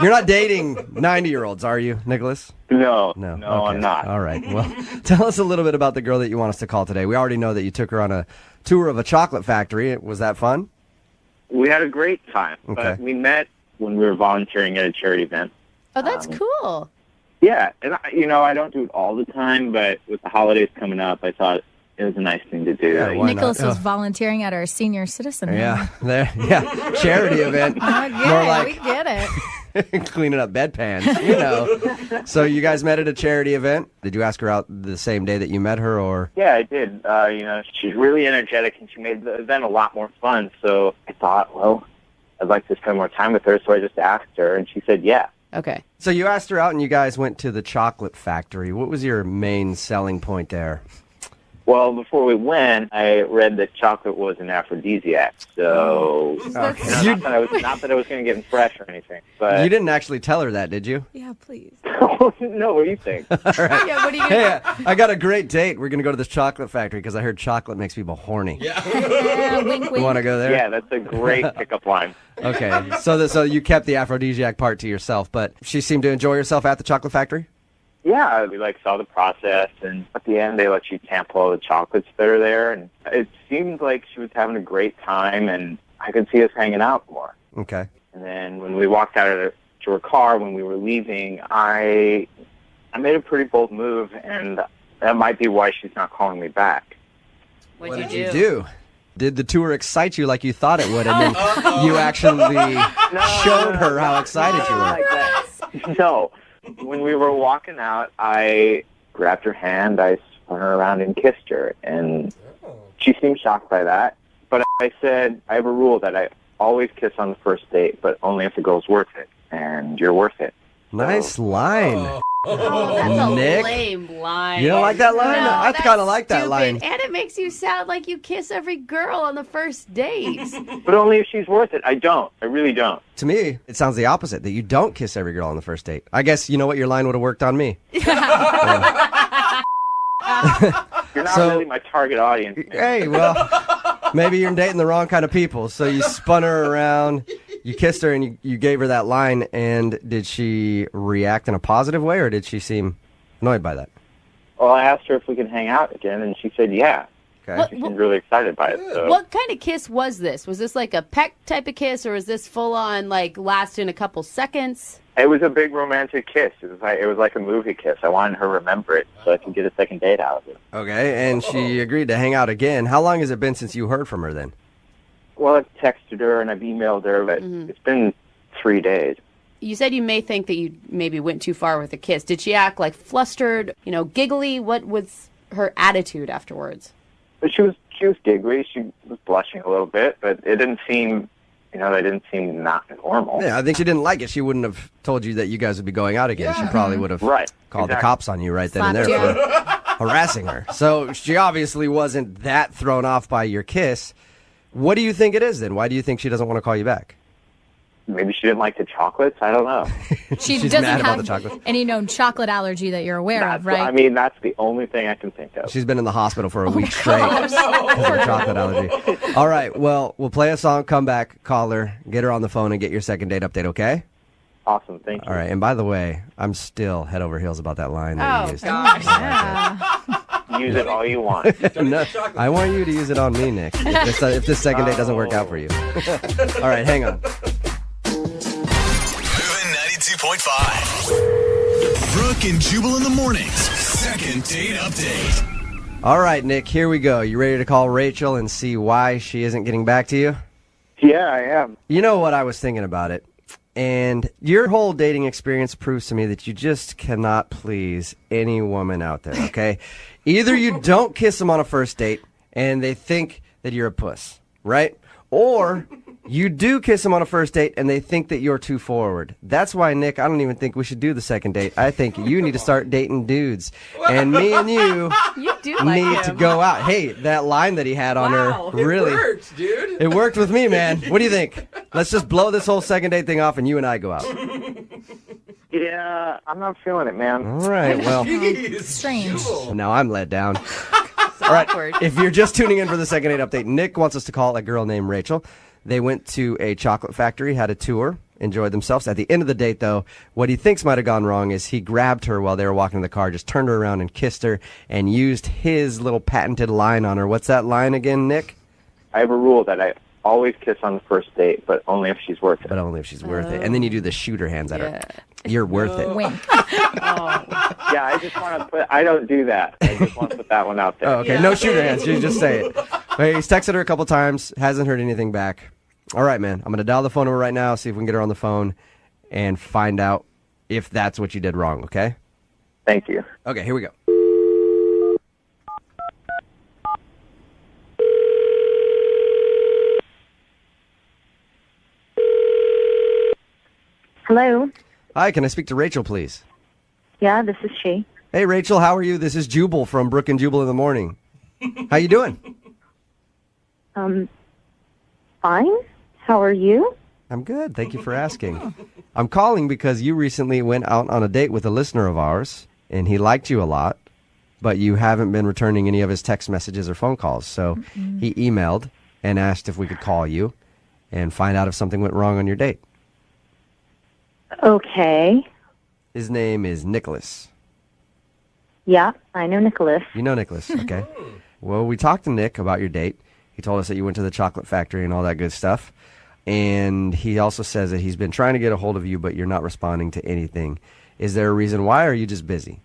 you're not dating 90-year-olds, are you, Nicholas? No. No, No, okay. I'm not. All right. Well, tell us a little bit about the girl that you want us to call today. We already know that you took her on a tour of a chocolate factory. Was that fun? We had a great time. Okay. But we met when we were volunteering at a charity event. Oh, that's cool. Yeah. And, I don't do it all the time, but with the holidays coming up, I thought it was a nice thing to do. Yeah, why Nicholas not? was volunteering at our senior citizen. Yeah. Charity event. Yeah, More like we get it. cleaning up bedpans, So you guys met at a charity event. Did you ask her out the same day that you met her, or? Yeah, I did. She's really energetic, and she made the event a lot more fun. So I thought, well, I'd like to spend more time with her, so I just asked her, and she said yeah. Okay. So you asked her out, and you guys went to the chocolate factory. What was your main selling point there? Well, before we went, I read that chocolate was an aphrodisiac. So, not that I was going to get fresh or anything. But You didn't actually tell her that, did you? Yeah, please. No, what do you think? All right. Yeah, what are you Hey, I got a great date. We're going to go to this chocolate factory because I heard chocolate makes people horny. Yeah, wink, You wink. want to go there? Yeah, that's a great pickup line. Okay. So you kept the aphrodisiac part to yourself, but she seemed to enjoy herself at the chocolate factory? Yeah, we saw the process, and at the end they let you sample all the chocolates that are there, and it seemed like she was having a great time, and I could see us hanging out more. Okay. And then when we walked out to her car, when we were leaving, I made a pretty bold move, and that might be why she's not calling me back. What did you do? Did the tour excite you like you thought it would, and then you actually showed her how excited you were? Like that. No. When we were walking out, I grabbed her hand, I spun her around and kissed her, and she seemed shocked by that. But I said, I have a rule that I always kiss on the first date, but only if the girl's worth it, and you're worth it. Nice line. That's a Nick? lame line. You don't like that line? No, I that's kind of like that stupid. line. And it makes you sound like you kiss every girl on the first date. But only if she's worth it. I don't. I really don't. To me, it sounds the opposite, that you don't kiss every girl on the first date. I guess you know what, your line would have worked on me. You're not So- really my target audience. man. Hey, well, maybe you're dating the wrong kind of people. So you spun her around, you kissed her, and you gave her that line. And did she react in a positive way, or did she seem annoyed by that? Well, I asked her if we could hang out again, and she said yeah. Okay. She seemed really excited by it. So. What kind of kiss was this? Was this like a peck type of kiss, or was this full on, like, lasting a couple seconds? It was a big romantic kiss. It was like a movie kiss. I wanted her to remember it so I could get a second date out of it. Okay, and she agreed to hang out again. How long has it been since you heard from her then? Well, I've texted her and I've emailed her, but it's been 3 days. You said you may think that you maybe went too far with the kiss. Did she act like flustered, giggly? What was her attitude afterwards? But she was giggly. She was blushing a little bit, but it didn't seem, that didn't seem not normal. Yeah, I think she didn't like it. She wouldn't have told you that you guys would be going out again. She probably would have called the cops on you right then and there for harassing her. So she obviously wasn't that thrown off by your kiss. What do you think it is then? Why do you think she doesn't want to call you back? Maybe she didn't like the chocolates. I don't know. She's mad doesn't about have the chocolates. any known chocolate allergy that you're aware of, right? I mean, that's the only thing I can think of. She's been in the hospital for a week straight because of her chocolate allergy. All right, well, we'll play a song, come back, call her, get her on the phone, and get your second date update, okay? Awesome, thank you. All right, and by the way, I'm still head over heels about that line that you used. Use it all you want. No, I want you to use it on me, Nick, if this second date doesn't work out for you. All right, hang on. 92.5. Brooke and Jubal in the mornings. Second date update. All right, Nick, here we go. You ready to call Rachel and see why she isn't getting back to you? Yeah, I am. You know what, I was thinking about it. And your whole dating experience proves to me that you just cannot please any woman out there, okay? Either you don't kiss them on a first date and they think that you're a puss, right? Or you do kiss them on a first date and they think that you're too forward. That's why, Nick, I don't even think we should do the second date. I think you need to start dating dudes. And me and you need to go out. Hey, that line that he had on her, really. It worked, dude. It worked with me, man. What do you think? Let's just blow this whole second date thing off and you and I go out. Yeah, I'm not feeling it, man. All right, well. Strange. Now I'm let down. All right, if you're just tuning in for the second date update, Nick wants us to call a girl named Rachel. They went to a chocolate factory, had a tour, enjoyed themselves. At the end of the date, though, what he thinks might have gone wrong is he grabbed her while they were walking in the car, just turned her around and kissed her, and used his little patented line on her. What's that line again, Nick? I have a rule that I always kiss on the first date, but only if she's worth it. But only if she's worth it. And then you do the shooter hands at her. You're worth it. Wink. Yeah, I just want to put, I don't do that. I just want to put that one out there. Oh, okay. No shooter hands. You just say it. Okay, he's texted her a couple times, hasn't heard anything back. All right, man. I'm going to dial the phone number right now, see if we can get her on the phone and find out if that's what you did wrong, okay? Thank you. Okay, here we go. Hello. Hi, can I speak to Rachel, please? Yeah, this is she. Hey, Rachel, how are you? This is Jubal from Brooke and Jubal in the morning. How you doing? Fine. How are you? I'm good. Thank you for asking. I'm calling because you recently went out on a date with a listener of ours, and he liked you a lot, but you haven't been returning any of his text messages or phone calls. So he emailed and asked if we could call you and find out if something went wrong on your date. Okay. His name is Nicholas. Yeah, I know Nicholas. You know Nicholas, okay. Well, we talked to Nick about your date. He told us that you went to the chocolate factory and all that good stuff. And he also says that he's been trying to get a hold of you, but you're not responding to anything. Is there a reason why, or are you just busy?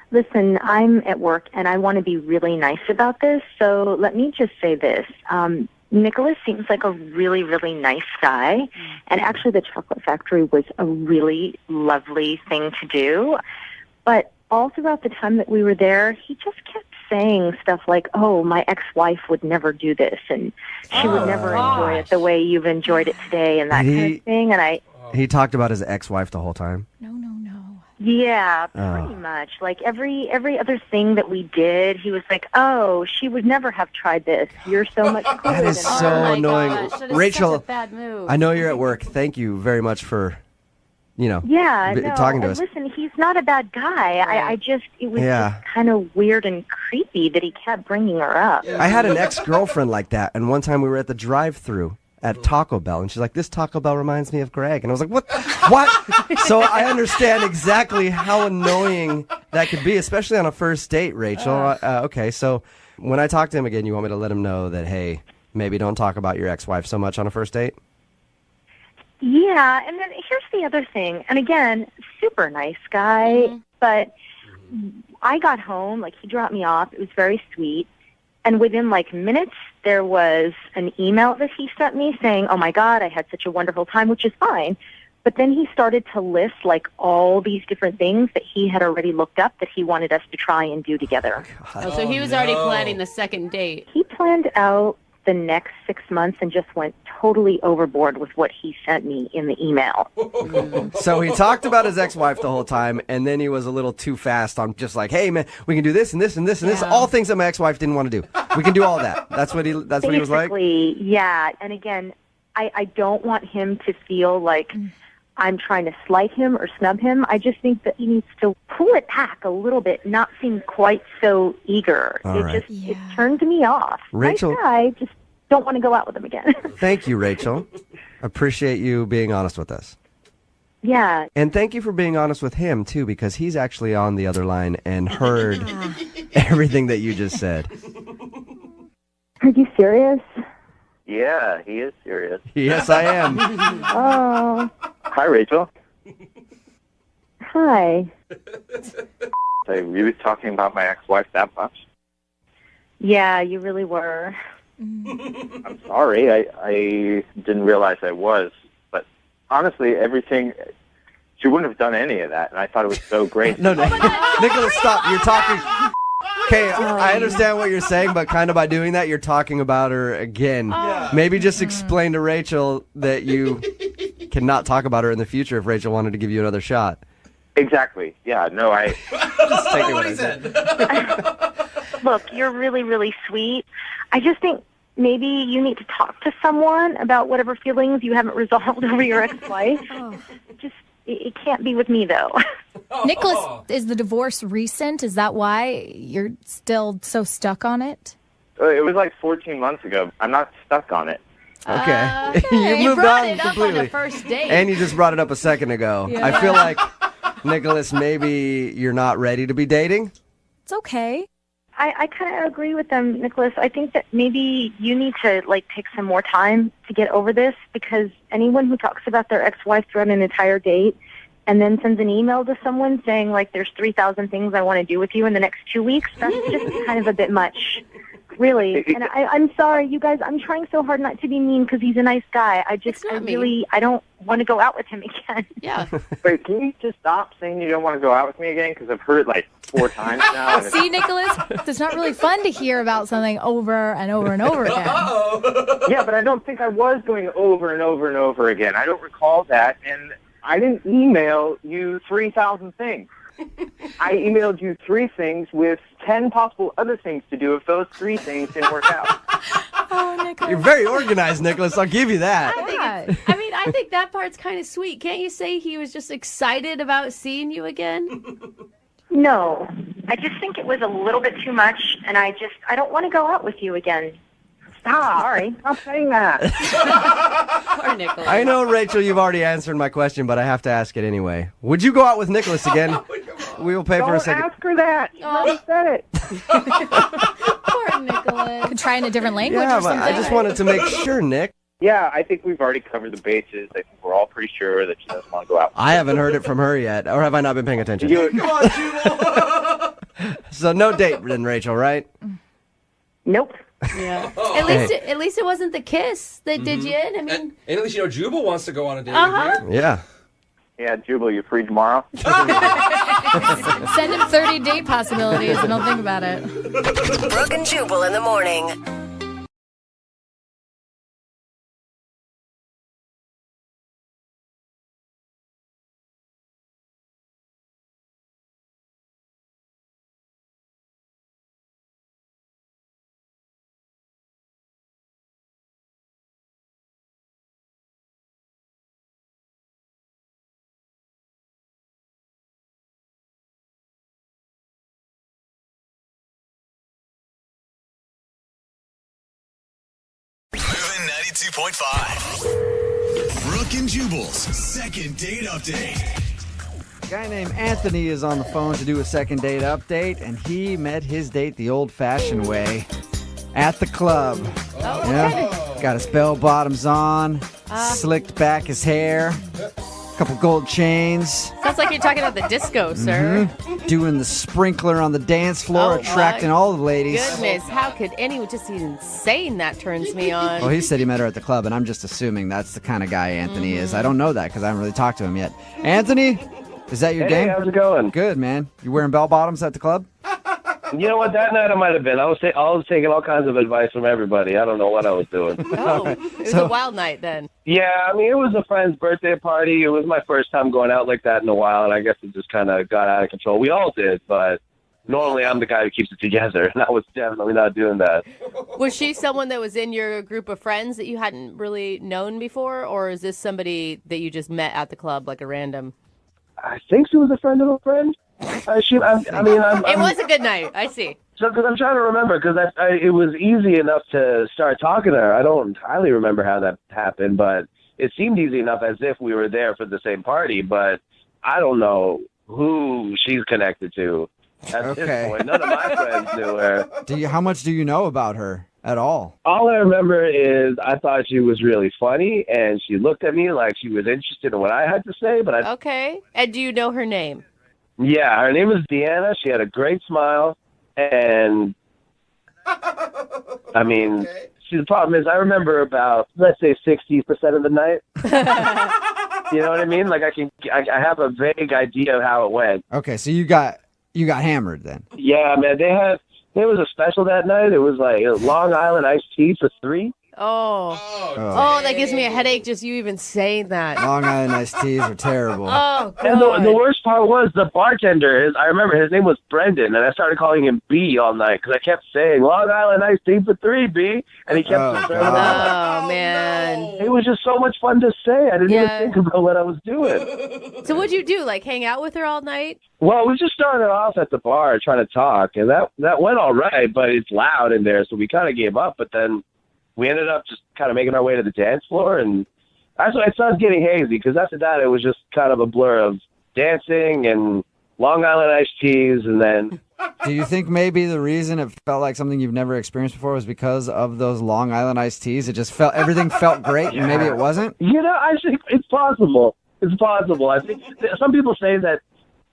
Listen, I'm at work, and I want to be really nice about this, so let me just say this. Nicholas seems like a really, really nice guy, and actually the chocolate factory was a really lovely thing to do. But all throughout the time that we were there, he just kept saying stuff like, oh, my ex-wife would never do this, and she would never enjoy it the way you've enjoyed it today, and that kind of thing. And He talked about his ex-wife the whole time? Yeah, pretty much. Like every other thing that we did, he was like, "Oh, she would never have tried this. You're so much cooler That is than her." so annoying. Gosh, that is Rachel, such a bad move. I know you're at work. Thank you very much for, Yeah, no, talking to and us. listen, he's not a bad guy. It was just kind of weird and creepy that he kept bringing her up. I had an ex-girlfriend like that, and one time we were at the drive-thru at Taco Bell, and she's like, "This Taco Bell reminds me of Greg." And I was like, "What? What?" So I understand exactly how annoying that could be, especially on a first date, Rachel. Okay, so when I talk to him again, you want me to let him know that, hey, maybe don't talk about your ex-wife so much on a first date? Yeah, and then here's the other thing. And again, super nice guy, but I got home, like he dropped me off. It was very sweet. And within like minutes, there was an email that he sent me saying, "Oh my God, I had such a wonderful time," which is fine. But then he started to list like all these different things that he had already looked up that he wanted us to try and do together. So he was already planning the second date. He planned out the next 6 months and just went totally overboard with what he sent me in the email. So he talked about his ex-wife the whole time, and then he was a little too fast on just like, hey, man, we can do this and this and this and this. All things that my ex-wife didn't want to do. We can do all that. That's what he was like? Basically, yeah. And again, I don't want him to feel like I'm trying to slight him or snub him. I just think that he needs to pull it back a little bit, not seem quite so eager. It turned me off. Rachel- Nice guy, just don't want to go out with him again. Thank you, Rachel. Appreciate you being honest with us. Yeah. And thank you for being honest with him, too, because he's actually on the other line and heard everything that you just said. Are you serious? Yeah, he is serious. Yes, I am. Oh. Hi, Rachel. Hi. I really talking about my ex-wife that much? Yeah, you really were. I'm sorry. I didn't realize I was. But honestly, everything... She wouldn't have done any of that, and I thought it was so great. No, Nicholas, stop. You're talking... Okay, I understand what you're saying, but kind of by doing that, you're talking about her again. Maybe just explain to Rachel that you cannot talk about her in the future if Rachel wanted to give you another shot. Exactly. Yeah, no, I... Just take what I said. Look, you're really, really sweet. I just think maybe you need to talk to someone about whatever feelings you haven't resolved over your ex-wife. It can't be with me, though. Nicholas, is the divorce recent? Is that why you're still so stuck on it? It was like 14 months ago. I'm not stuck on it. Okay. You moved brought on it up completely. on the first date. And you just brought it up a second ago. Yeah. I feel like, Nicholas, maybe you're not ready to be dating. It's okay. I kind of agree with them, Nicholas. I think that maybe you need to take some more time to get over this, because anyone who talks about their ex-wife throughout an entire date and then sends an email to someone saying there's 3,000 things I want to do with you in the next 2 weeks, that's just kind of a bit much. Really. And I'm sorry, you guys, I'm trying so hard not to be mean because he's a nice guy. I don't want to go out with him again. Yeah. Wait, can you just stop saying you don't want to go out with me again? Because I've heard it 4 times now. And See, Nicholas, it's not really fun to hear about something over and over and over again. Yeah, but I don't think I was going over and over and over again. I don't recall that, and I didn't email you 3,000 things. I emailed you 3 things with 10 possible other things to do if those 3 things didn't work out. Oh, Nicholas. You're very organized, Nicholas. I'll give you that. I think that part's kind of sweet. Can't you say he was just excited about seeing you again? No. I just think it was a little bit too much, and I don't want to go out with you again. Stop. Sorry. Stop saying that. Poor Nicholas. I know, Rachel, you've already answered my question, but I have to ask it anyway. Would you go out with Nicholas again? We will pay for a second. Don't ask her that. She already said it. Poor Nicholas. Could try in a different language Yeah, or but something. I just wanted to make sure, Nick. Yeah, I think we've already covered the bases. I think we're all pretty sure that she doesn't want to go out. I haven't heard it from her yet, or have I not been paying attention? Come on, Jubal! So no date then, Rachel, right? Nope. Yeah. Hey. At least it wasn't the kiss that did you in. I mean, And at least Jubal wants to go on a date with you. Yeah. Yeah, Jubal, you free tomorrow? Send him 30 date possibilities and I'll think about it. Brooke and Jubal in the morning. Moving 92.5. Brooke and Jubal's second date update. A guy named Anthony is on the phone to do a second date update, and he met his date the old-fashioned way at the club. Oh, Yeah, got his bell bottoms on, slicked back his hair, Couple gold chains. Sounds like you're talking about the disco, sir. Doing the sprinkler on the dance floor, attracting all the ladies. Goodness, how could anyone just even saying that turns me on? Well, he said he met her at the club, and I'm just assuming that's the kind of guy Anthony is. I don't know that because I haven't really talked to him yet. Anthony, is that your game? Hey, how's it going? Good, man. You wearing bell bottoms at the club? You know what? That night I might have been. I was taking all kinds of advice from everybody. I don't know what I was doing. Oh, it was a wild night then. Yeah, I mean, it was a friend's birthday party. It was my first time going out like that in a while, and I guess it just kind of got out of control. We all did, but normally I'm the guy who keeps it together, and I was definitely not doing that. Was she someone that was in your group of friends that you hadn't really known before, or is this somebody that you just met at the club, like a random? I think she was a friend of a friend. It was a good night. I see. So, because I'm trying to remember, because it was easy enough to start talking to her. I don't entirely remember how that happened, but it seemed easy enough as if we were there for the same party, but I don't know who she's connected to at this point. None of my friends knew her. How much do you know about her at all? All I remember is I thought she was really funny, and she looked at me like she was interested in what I had to say, but Okay. And do you know her name? Yeah, her name was Deanna. She had a great smile, and I mean, see, the problem is I remember about, let's say, 60% of the night. You know what I mean? Like I have a vague idea of how it went. Okay, so you got hammered then. Yeah, man, there was a special that night. It was like Long Island iced tea for $3. Oh, that gives me a headache just you even saying that. Long Island iced teas are terrible. Oh, God. And the worst part was the bartender. I remember his name was Brendan, and I started calling him B all night because I kept saying Long Island iced tea for $3, B, and he kept saying Oh, man. It was just so much fun to say. I didn't even think about what I was doing. So what'd you do? Like hang out with her all night? Well, we just started off at the bar trying to talk, and that went all right, but it's loud in there, so we kind of gave up. But then we ended up just kind of making our way to the dance floor, and that's when it started getting hazy, because after that it was just kind of a blur of dancing and Long Island iced teas, and then... Do you think maybe the reason it felt like something you've never experienced before was because of those Long Island iced teas? It just everything felt great, and maybe it wasn't? You know, I think it's possible. It's possible. I think some people say that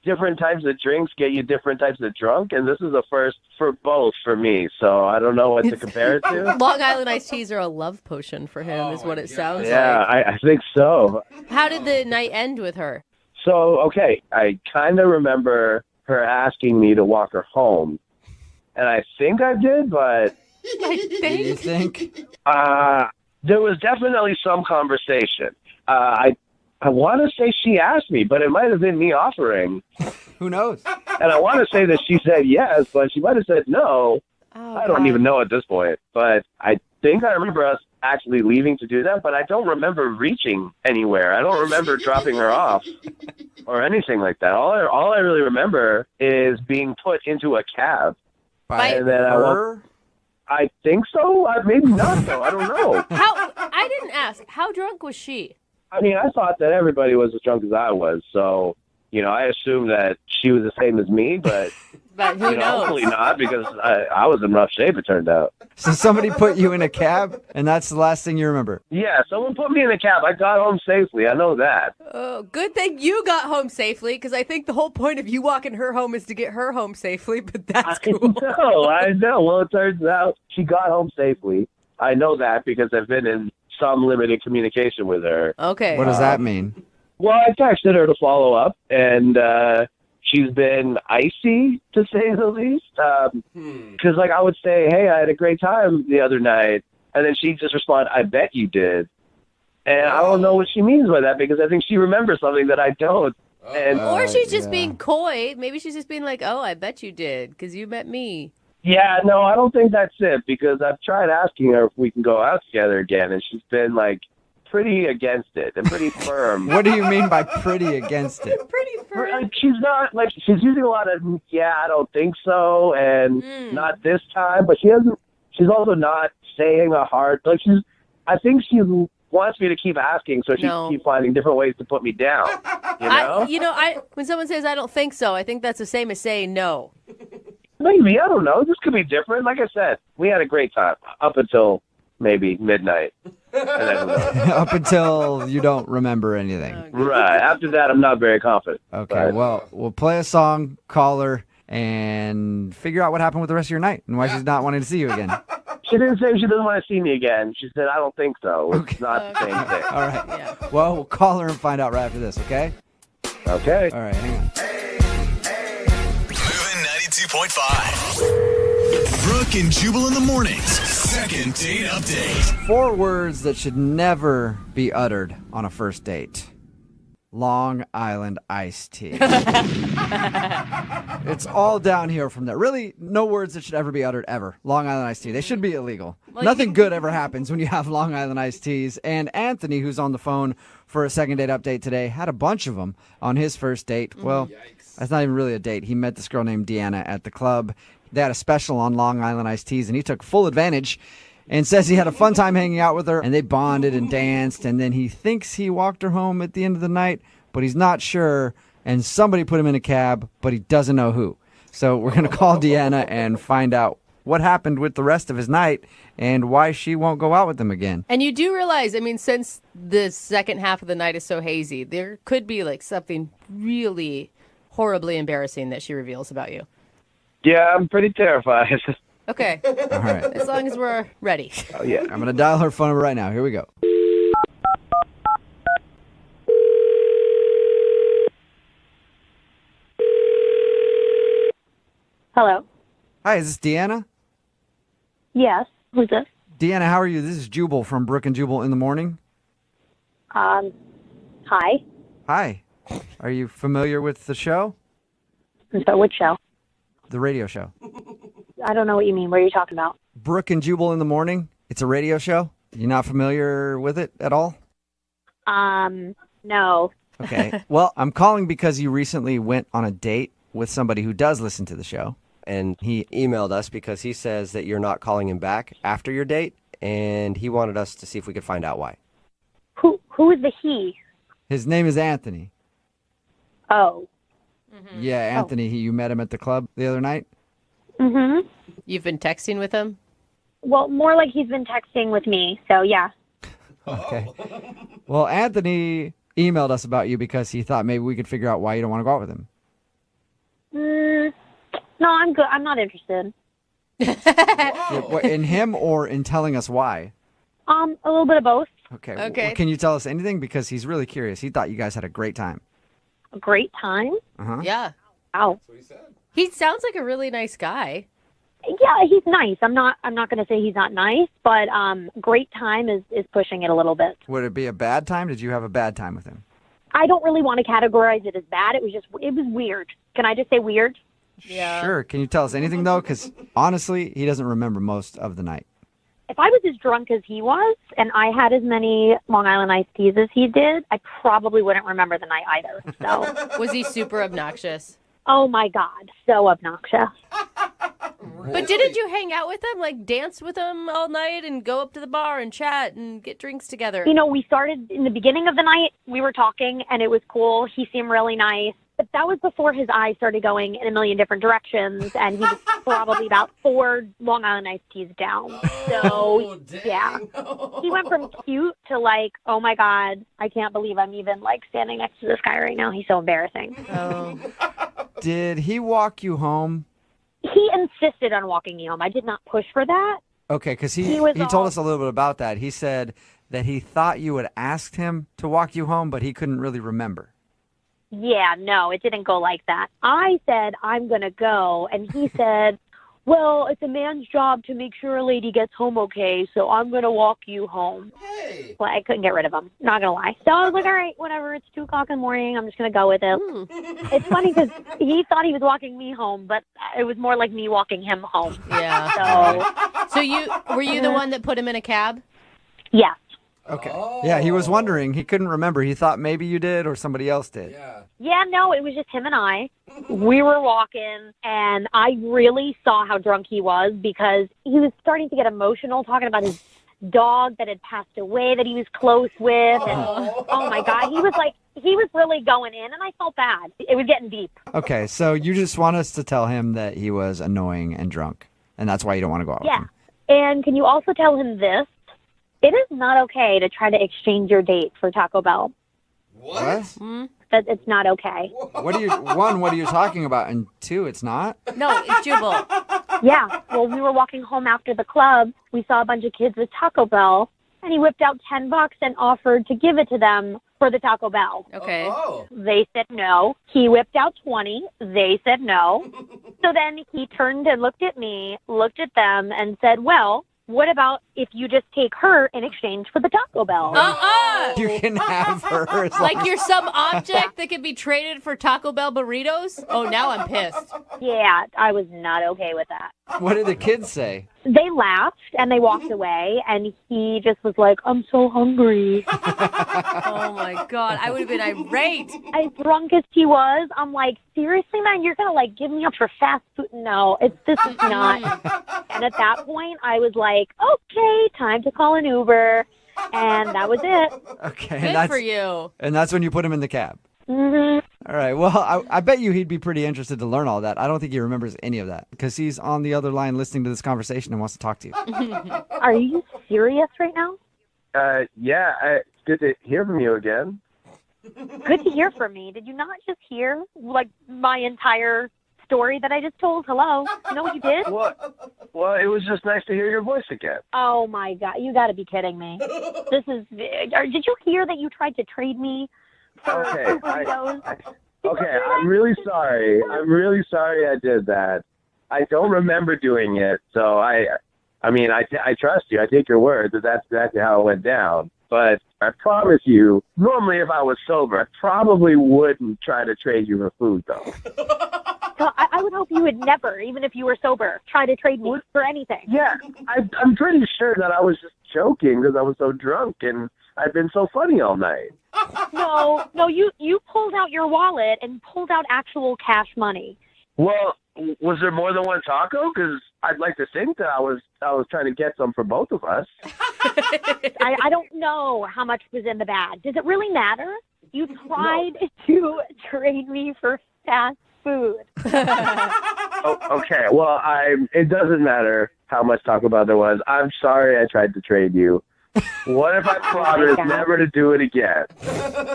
different types of drinks get you different types of drunk, and this is a first for both for me, so I don't know what to compare it to. Long Island iced teas are a love potion for him, is what it sounds Yeah, like. I think so. How did the night end with her? So, okay, I kind of remember her asking me to walk her home, and I think I did, but... You think? There was definitely some conversation. I want to say she asked me, but it might have been me offering. Who knows? And I want to say that she said yes, but she might have said no. I don't even know at this point. But I think I remember us actually leaving to do that, but I don't remember reaching anywhere. I don't remember dropping her off or anything like that. All I really remember is being put into a cab. By then her? I think so. Maybe not, though. I don't know. I didn't ask. How drunk was she? I mean, I thought that everybody was as drunk as I was, so, I assumed that she was the same as me, but, But who knows? hopefully not, because I was in rough shape, it turned out. So somebody put you in a cab, and that's the last thing you remember? Yeah, someone put me in a cab. I got home safely. I know that. Oh, good thing you got home safely, because I think the whole point of you walking her home is to get her home safely, but that's cool. I know. Well, it turns out she got home safely. I know that because I've been in some limited communication with her. Okay. What does that mean? Well, I texted her to follow up, and she's been icy, to say the least. Because, I would say, hey, I had a great time the other night, and then she just responded, I bet you did. And I don't know what she means by that, because I think she remembers something that I don't. And Or she's just being coy. Maybe she's just being like, oh, I bet you did, because you met me. Yeah, no, I don't think that's it, because I've tried asking her if we can go out together again, and she's been, pretty against it and pretty firm. What do you mean by pretty against it? Pretty firm. She's not, she's using a lot of, I don't think so, and not this time, but she's also not saying a hard, I think she wants me to keep asking, so she keep finding different ways to put me down, when someone says, I don't think so, I think that's the same as saying no. Maybe, I don't know. This could be different. Like I said, we had a great time up until maybe midnight. And then who knows? Up until you don't remember anything. Right. After that, I'm not very confident. Okay, But- well, we'll play a song, call her, and figure out what happened with the rest of your night and why she's not wanting to see you again. She didn't say she doesn't want to see me again. She said, I don't think so. It's not the same thing. All right. Well, we'll call her and find out right after this, okay? Okay. All right, hang on. Moving 92.5. Brooke and Jubal in the mornings. Second date update. 4 words that should never be uttered on a first date. Long Island iced tea. It's all downhill from there. Really, no words that should ever be uttered ever. Long Island iced tea. They should be illegal. Nothing good ever happens when you have Long Island iced teas. And Anthony, who's on the phone for a second date update today, had a bunch of them on his first date. Well, that's not even really a date. He met this girl named Deanna at the club. They had a special on Long Island iced teas, and he took full advantage and says he had a fun time hanging out with her, and they bonded and danced, and then he thinks he walked her home at the end of the night, but he's not sure, and somebody put him in a cab, but he doesn't know who. So we're going to call Deanna and find out what happened with the rest of his night and why she won't go out with him again. And you do realize, I mean, since the second half of the night is so hazy, there could be like something really horribly embarrassing that she reveals about you. Yeah, I'm pretty terrified. Okay. All right. As long as we're ready. Oh, yeah. I'm going to dial her phone number right now. Here we go. Hello. Hi, is this Deanna? Yes. Who's this? Deanna, how are you? This is Jubal from Brooke and Jubal in the morning. Hi. Hi. Are you familiar with the show? So which show? The radio show. I don't know what you mean. What are you talking about? Brooke and Jubal in the morning. It's a radio show. You're not familiar with it at all? No. Okay. Well, I'm calling because you recently went on a date with somebody who does listen to the show. And he emailed us because he says that you're not calling him back after your date, and he wanted us to see if we could find out why. Who is the he? His name is Anthony. Oh. Yeah, Anthony. You met him at the club the other night? Mm-hmm. You've been texting with him? Well, more like he's been texting with me, so yeah. Okay. Well, Anthony emailed us about you because he thought maybe we could figure out why you don't want to go out with him. No, I'm good. I'm not interested. In him or in telling us why? A little bit of both. Okay. Okay. Well, can you tell us anything? Because he's really curious. He thought you guys had a great time. A great time? Uh-huh. Yeah. Wow. He sounds like a really nice guy. Yeah, he's nice. I'm not going to say he's not nice, but great time is pushing it a little bit. Would it be a bad time? Did you have a bad time with him? I don't really want to categorize it as bad. It was weird. Can I just say weird? Yeah. Sure. Can you tell us anything, though? Because honestly, he doesn't remember most of the night. If I was as drunk as he was and I had as many Long Island iced teas as he did, I probably wouldn't remember the night either. So, Was he super obnoxious? oh my God, so obnoxious. But didn't you hang out with him, like dance with him all night and go up to the bar and chat and get drinks together? You know, we started in the beginning of the night, we were talking and it was cool. He seemed really nice. But that was before his eyes started going in a million different directions, and he was probably about 4 Long Island iced teas down. So, yeah. He went from cute to like, oh my God, I can't believe I'm even like standing next to this guy right now. He's so embarrassing. Oh. Did he walk you home? He insisted on walking me home. I did not push for that. Okay, because he was told all- us a little bit about that. He said that he thought you had asked him to walk you home, but he couldn't really remember. Yeah, no, it didn't go like that. I said, I'm going to go. And he said, well, it's a man's job to make sure a lady gets home okay, so I'm going to walk you home. Hey. Well, I couldn't get rid of him. Not going to lie. So I was like, all right, whatever. It's 2 o'clock in the morning. I'm just going to go with it. It's funny because he thought he was walking me home, but it was more like me walking him home. Yeah. So, Were you the one that put him in a cab? yeah. Okay. Yeah, he was wondering. He couldn't remember. He thought maybe you did or somebody else did. Yeah, no, it was just him and I. We were walking, and I really saw how drunk he was because he was starting to get emotional, talking about his dog that had passed away that he was close with. And oh my God, he was really going in, and I felt bad. It was getting deep. Okay, so you just want us to tell him that he was annoying and drunk, and that's why you don't want to go out with Yeah. him. And can you also tell him this? It is not okay to try to exchange your date for Taco Bell. What? That it's not okay. What are you talking about? And two, it's not? No, it's Jubal. Yeah. Well, we were walking home after the club. We saw a bunch of kids with Taco Bell, and he whipped out $10 and offered to give it to them for the Taco Bell. Okay. They said no. He whipped out 20. They said no. So then he turned and looked at me, looked at them, and said, well, what about if you just take her in exchange for the Taco Bell? You can have her. as long Like you're some object that can be traded for Taco Bell burritos? Oh, now I'm pissed. Yeah, I was not okay with that. What did the kids say? They laughed and they walked away, and he just was like, I'm so hungry. Oh, my God. I would have been irate. As drunk as he was, I'm like, seriously, man, you're going to, like, give me up for fast food? No, this is not. And at that point, I was like, okay, time to call an Uber. And that was it. Okay. Good for you. And that's when you put him in the cab. Mm-hmm. All right. Well, I bet you he'd be pretty interested to learn all that. I don't think he remembers any of that because he's on the other line listening to this conversation and wants to talk to you. Are you serious right now? Yeah, it's good to hear from you again. Good to hear from me. Did you not just hear, like, my entire story that I just told? Hello? You know what you did? Well, it was just nice to hear your voice again. Oh, my God. You got to be kidding me. Did you hear that you tried to trade me for burritos? Okay, I'm really sorry. I'm really sorry I did that. I don't remember doing it, so I trust you. I take your word that that's exactly how it went down. But I promise you, normally if I was sober, I probably wouldn't try to trade you for food, though. So I would hope you would never, even if you were sober, try to trade me for anything. Yeah, I'm pretty sure that I was just joking because I was so drunk and I've been so funny all night. No, you pulled out your wallet and pulled out actual cash money. Well, was there more than one taco? Because I'd like to think that I was trying to get some for both of us. I don't know how much was in the bag. Does it really matter? You tried to trade me for fast food. Okay, well, it doesn't matter how much Taco Bell there was. I'm sorry I tried to trade you. What if I promise never to do it again?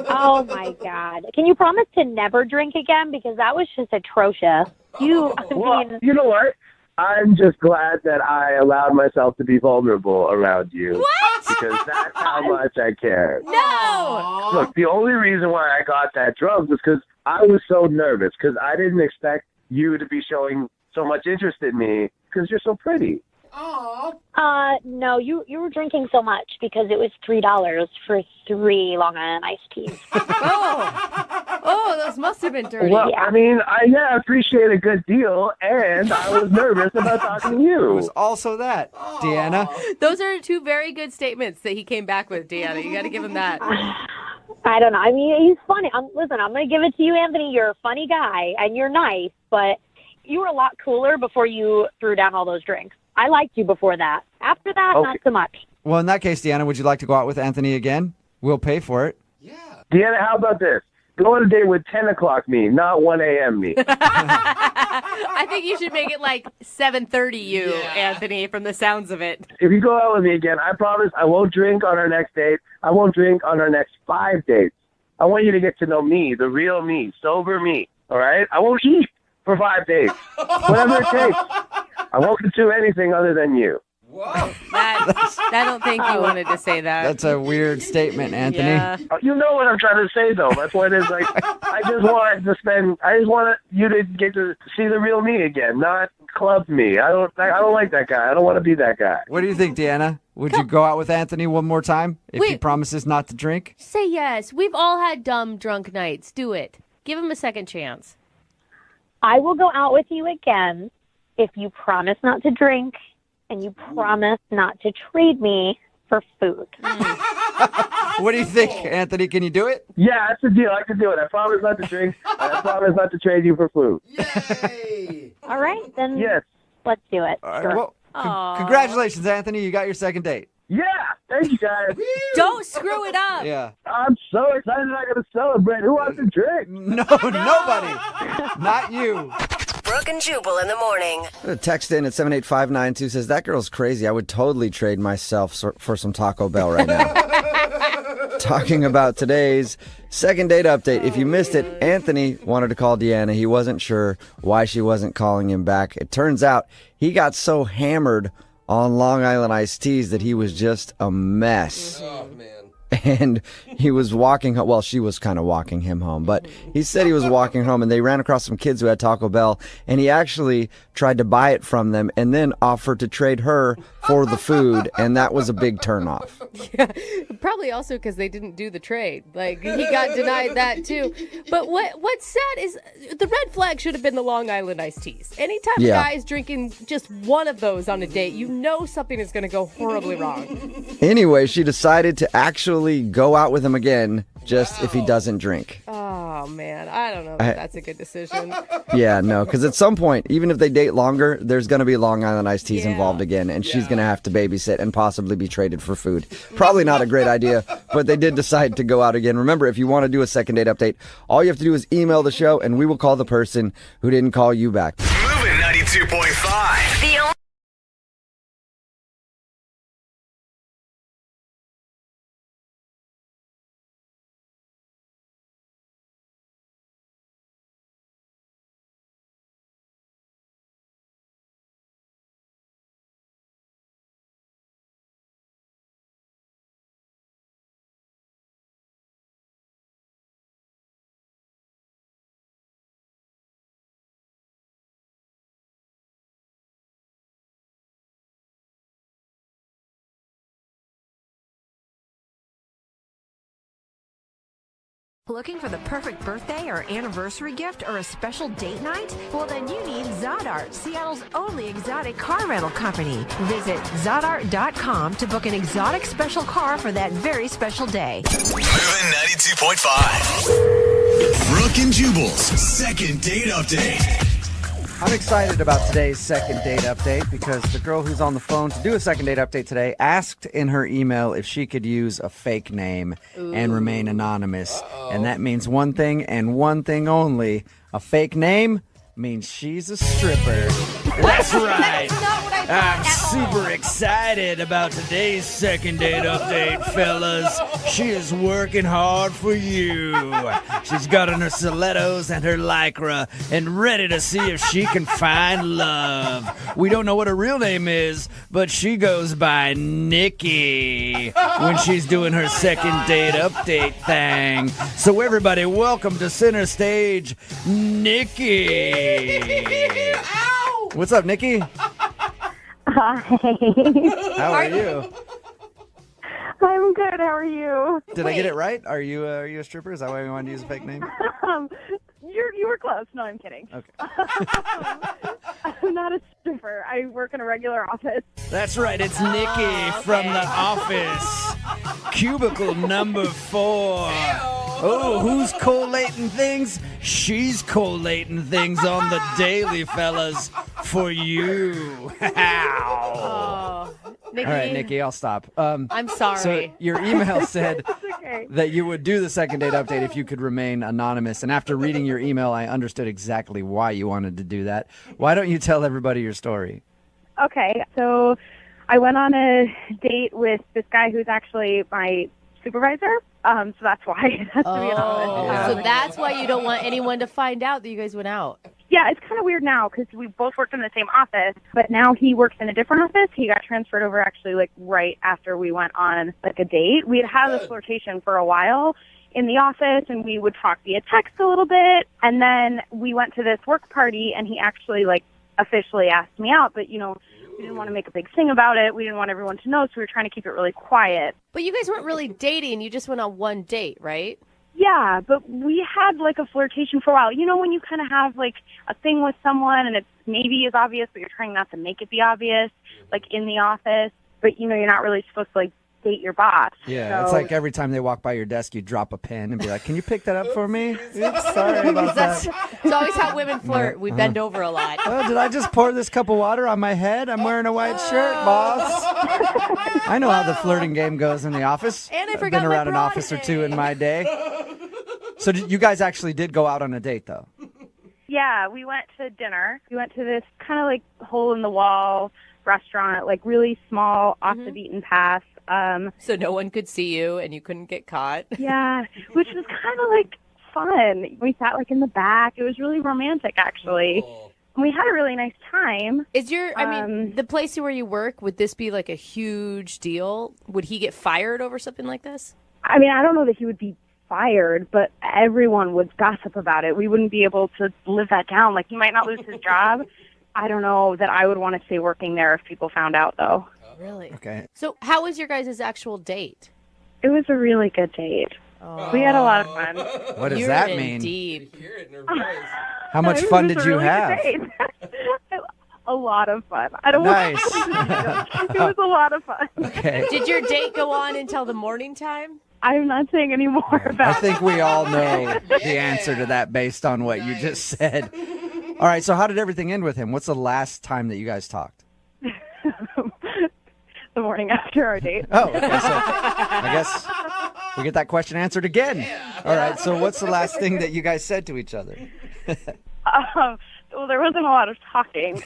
Oh, my God. Can you promise to never drink again? Because that was just atrocious. You know what? I'm just glad that I allowed myself to be vulnerable around you. What? Because that's how much I care. No! Look, the only reason why I got that drunk was because I was so nervous, because I didn't expect you to be showing so much interest in me because you're so pretty. No, you were drinking so much because it was $3 for 3 Long Island iced teas. Oh, those must have been dirty. Well, I mean, I appreciate a good deal, and I was nervous about talking to you. It was also that, Deanna. Those are two very good statements that he came back with, Deanna. You got to give him that. I don't know. I mean, he's funny. Listen, I'm going to give it to you, Anthony. You're a funny guy, and you're nice, but you were a lot cooler before you threw down all those drinks. I liked you before that. After that, not so much. Well, in that case, Deanna, would you like to go out with Anthony again? We'll pay for it. Deanna, how about this? Go on a date with 10 o'clock me, not 1 a.m. me. I think you should make it like 7:30 you, Anthony, from the sounds of it. If you go out with me again, I promise I won't drink on our next date. I won't drink on our next 5 dates. I want you to get to know me, the real me, sober me, all right? I won't eat for 5 days, whatever it takes. I won't do anything other than you. Whoa. I don't think you wanted to say that. That's a weird statement, Anthony. Yeah. You know what I'm trying to say, though. My point is, like, I just want you to get to see the real me again, not club me. I don't like that guy. I don't want to be that guy. What do you think, Deanna? Would you go out with Anthony one more time if he promises not to drink? Say yes. We've all had dumb drunk nights. Do it. Give him a second chance. I will go out with you again if you promise not to drink and you promise not to trade me for food. What do you think, Anthony? Can you do it? Yeah, that's the deal. I can do it. I promise not to drink, and I promise not to trade you for food. All right, then Yes. let's do it. All right, Sure. well, congratulations, Anthony. You got your second date. Yeah, thank you, guys. Don't screw it up. Yeah. I'm so excited I'm going to celebrate. Who wants to drink? No, nobody. Not you. Brooke and Jubal in the morning. A text in at 78592 says, that girl's crazy. I would totally trade myself for some Taco Bell right now. Talking about today's second date update. If you missed it, Anthony wanted to call Deanna. He wasn't sure why she wasn't calling him back. It turns out he got so hammered on Long Island iced teas that he was just a mess. Oh, man. And he was walking home. Well, she was kind of walking him home, but he said he was walking home and they ran across some kids who had Taco Bell, and he actually tried to buy it from them and then offered to trade her for the food, and that was a big turnoff. Yeah, probably also because they didn't do the trade. Like, he got denied that too. But what's sad is the red flag should have been the Long Island iced teas. Anytime a guy is drinking just one of those on a date, you know something is going to go horribly wrong. Anyway, she decided to actually go out with him again just if he doesn't drink. Oh, man. I don't know if that's a good decision. Yeah, no, because at some point, even if they date longer, there's going to be Long Island iced teas involved again, and she's going to have to babysit and possibly be traded for food. Probably not a great idea, but they did decide to go out again. Remember, if you want to do a second date update, all you have to do is email the show, and we will call the person who didn't call you back. Moving 92.5. The only Looking for the perfect birthday or anniversary gift or a special date night? Well, then you need Zodart, Seattle's only exotic car rental company. Visit Zodart.com to book an exotic special car for that very special day. Moving 92.5. Brooke and Jubal's second date update. I'm excited about today's second date update because the girl who's on the phone to do a second date update today asked in her email if she could use a fake name and remain anonymous. And that means one thing and one thing only. A fake name means she's a stripper. That's right. I'm super excited about today's second date update, fellas. She is working hard for you. She's got on her stilettos and her lycra and ready to see if she can find love. We don't know what her real name is, but she goes by Nikki when she's doing her second date update thing. So everybody, welcome to center stage, Nikki. What's up, Nikki? Hi. How are you? I'm good. How are you? Did I get it right? Are you a stripper? Is that why we wanted to use a fake name? You were close. No, I'm kidding. Okay. I'm not a stripper. I work in a regular office. That's right. It's Nikki from the office. Cubicle number 4. Oh, who's collating things? She's collating things on the daily, fellas, for you. Nikki. All right, Nikki, I'll stop. I'm sorry. So your email said Okay. that you would do the second date update if you could remain anonymous. And after reading your email, I understood exactly why you wanted to do that. Why don't you tell everybody your story? Okay. So I went on a date with this guy who's actually my supervisor. So that's why it has to be anonymous. So that's why you don't want anyone to find out that you guys went out. Yeah, it's kind of weird now because we both worked in the same office, but now he works in a different office. He got transferred over actually like right after we went on like a date. We had a flirtation for a while in the office, and we would talk via text a little bit, and then we went to this work party, and he actually like officially asked me out, but you know, we didn't want to make a big thing about it. We didn't want everyone to know, so we were trying to keep it really quiet. But you guys weren't really dating. You just went on one date, right? Yeah, but we had like a flirtation for a while. You know, when you kind of have like a thing with someone and it's maybe is obvious, but you're trying not to make it be obvious, like in the office, but you know, you're not really supposed to like date your boss. Yeah, so. it's like every time they walk by your desk, you drop a pen and be like, can you pick that up for me? Oops, sorry about that. It's always how women flirt. We bend over a lot. Oh, did I just pour this cup of water on my head? I'm wearing a white shirt, boss. I know how the flirting game goes in the office. And I I've forgot been my around an office or two in my day. So you guys actually did go out on a date, though? Yeah, we went to dinner. We went to this kind of like hole-in-the-wall restaurant, like really small, off the beaten path. So no one could see you and you couldn't get caught. Yeah, which was kind of like fun. We sat like in the back. It was really romantic, actually. And we had a really nice time. Is the place where you work, would this be like a huge deal? Would he get fired over something like this? I mean, I don't know that he would be fired, but everyone would gossip about it. We wouldn't be able to live that down. Like, he might not lose his job. I don't know that I would want to stay working there if people found out, though. Really? Okay. So how was your guys' actual date? It was a really good date. We had a lot of fun. What does You're that in mean? Deep. How much fun did you have? A lot of fun. I don't Nice. want It was a lot of fun. Okay. Did your date go on until the morning time? I'm not saying any more about I think we all know the answer to that based on what you just said. All right, so how did everything end with him? What's the last time that you guys talked? the morning after our date. Oh, okay, so I guess we get that question answered again. All right, so what's the last thing that you guys said to each other? Well, there wasn't a lot of talking.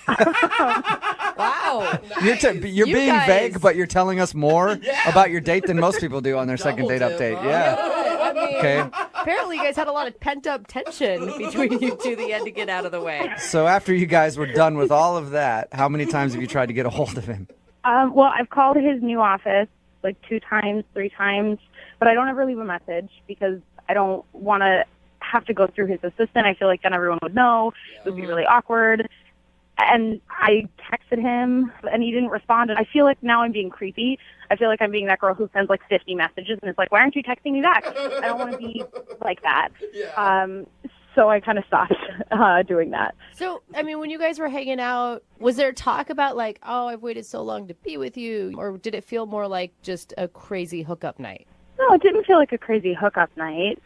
Wow. You're being guys- vague, but you're telling us more about your date than most people do on their second date update. Yeah. I mean, Okay. apparently you guys had a lot of pent-up tension between you two that you had to get out of the way. So after you guys were done with all of that, how many times have you tried to get a hold of him? Well, I've called his new office like 2 times, 3 times, but I don't ever leave a message because I don't want to have to go through his assistant. I feel like then everyone would know. It would be really awkward. And I texted him, and he didn't respond. And I feel like now I'm being creepy. I feel like I'm being that girl who sends like 50 messages, and it's like, why aren't you texting me back? I don't want to be like that. So I kind of stopped doing that. So, I mean, when you guys were hanging out, was there talk about like, oh, I've waited so long to be with you? Or did it feel more like just a crazy hookup night? No, it didn't feel like a crazy hookup night.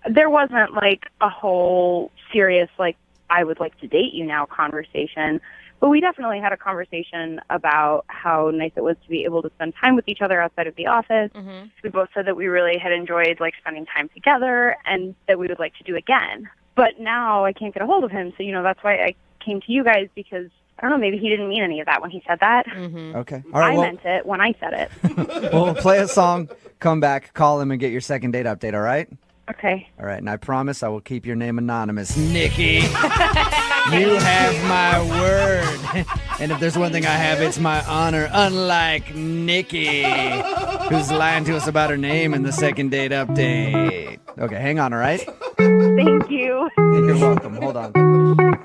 There wasn't like a whole serious, like, I would like to date you now conversation. But we definitely had a conversation about how nice it was to be able to spend time with each other outside of the office. Mm-hmm. We both said that we really had enjoyed like spending time together and that we would like to do again. But now I can't get a hold of him. So, that's why I came to you guys because, I don't know, maybe he didn't mean any of that when he said that. Mm-hmm. Okay. All right. I meant it when I said it. We'll play a song, come back, call him, and get your second date update, all right? Okay. All right, and I promise I will keep your name anonymous. Nikki, you have my word. And if there's one thing I have, it's my honor, unlike Nikki, who's lying to us about her name in the second date update. Okay, hang on, all right? Thank you. You're welcome. Hold on. Moving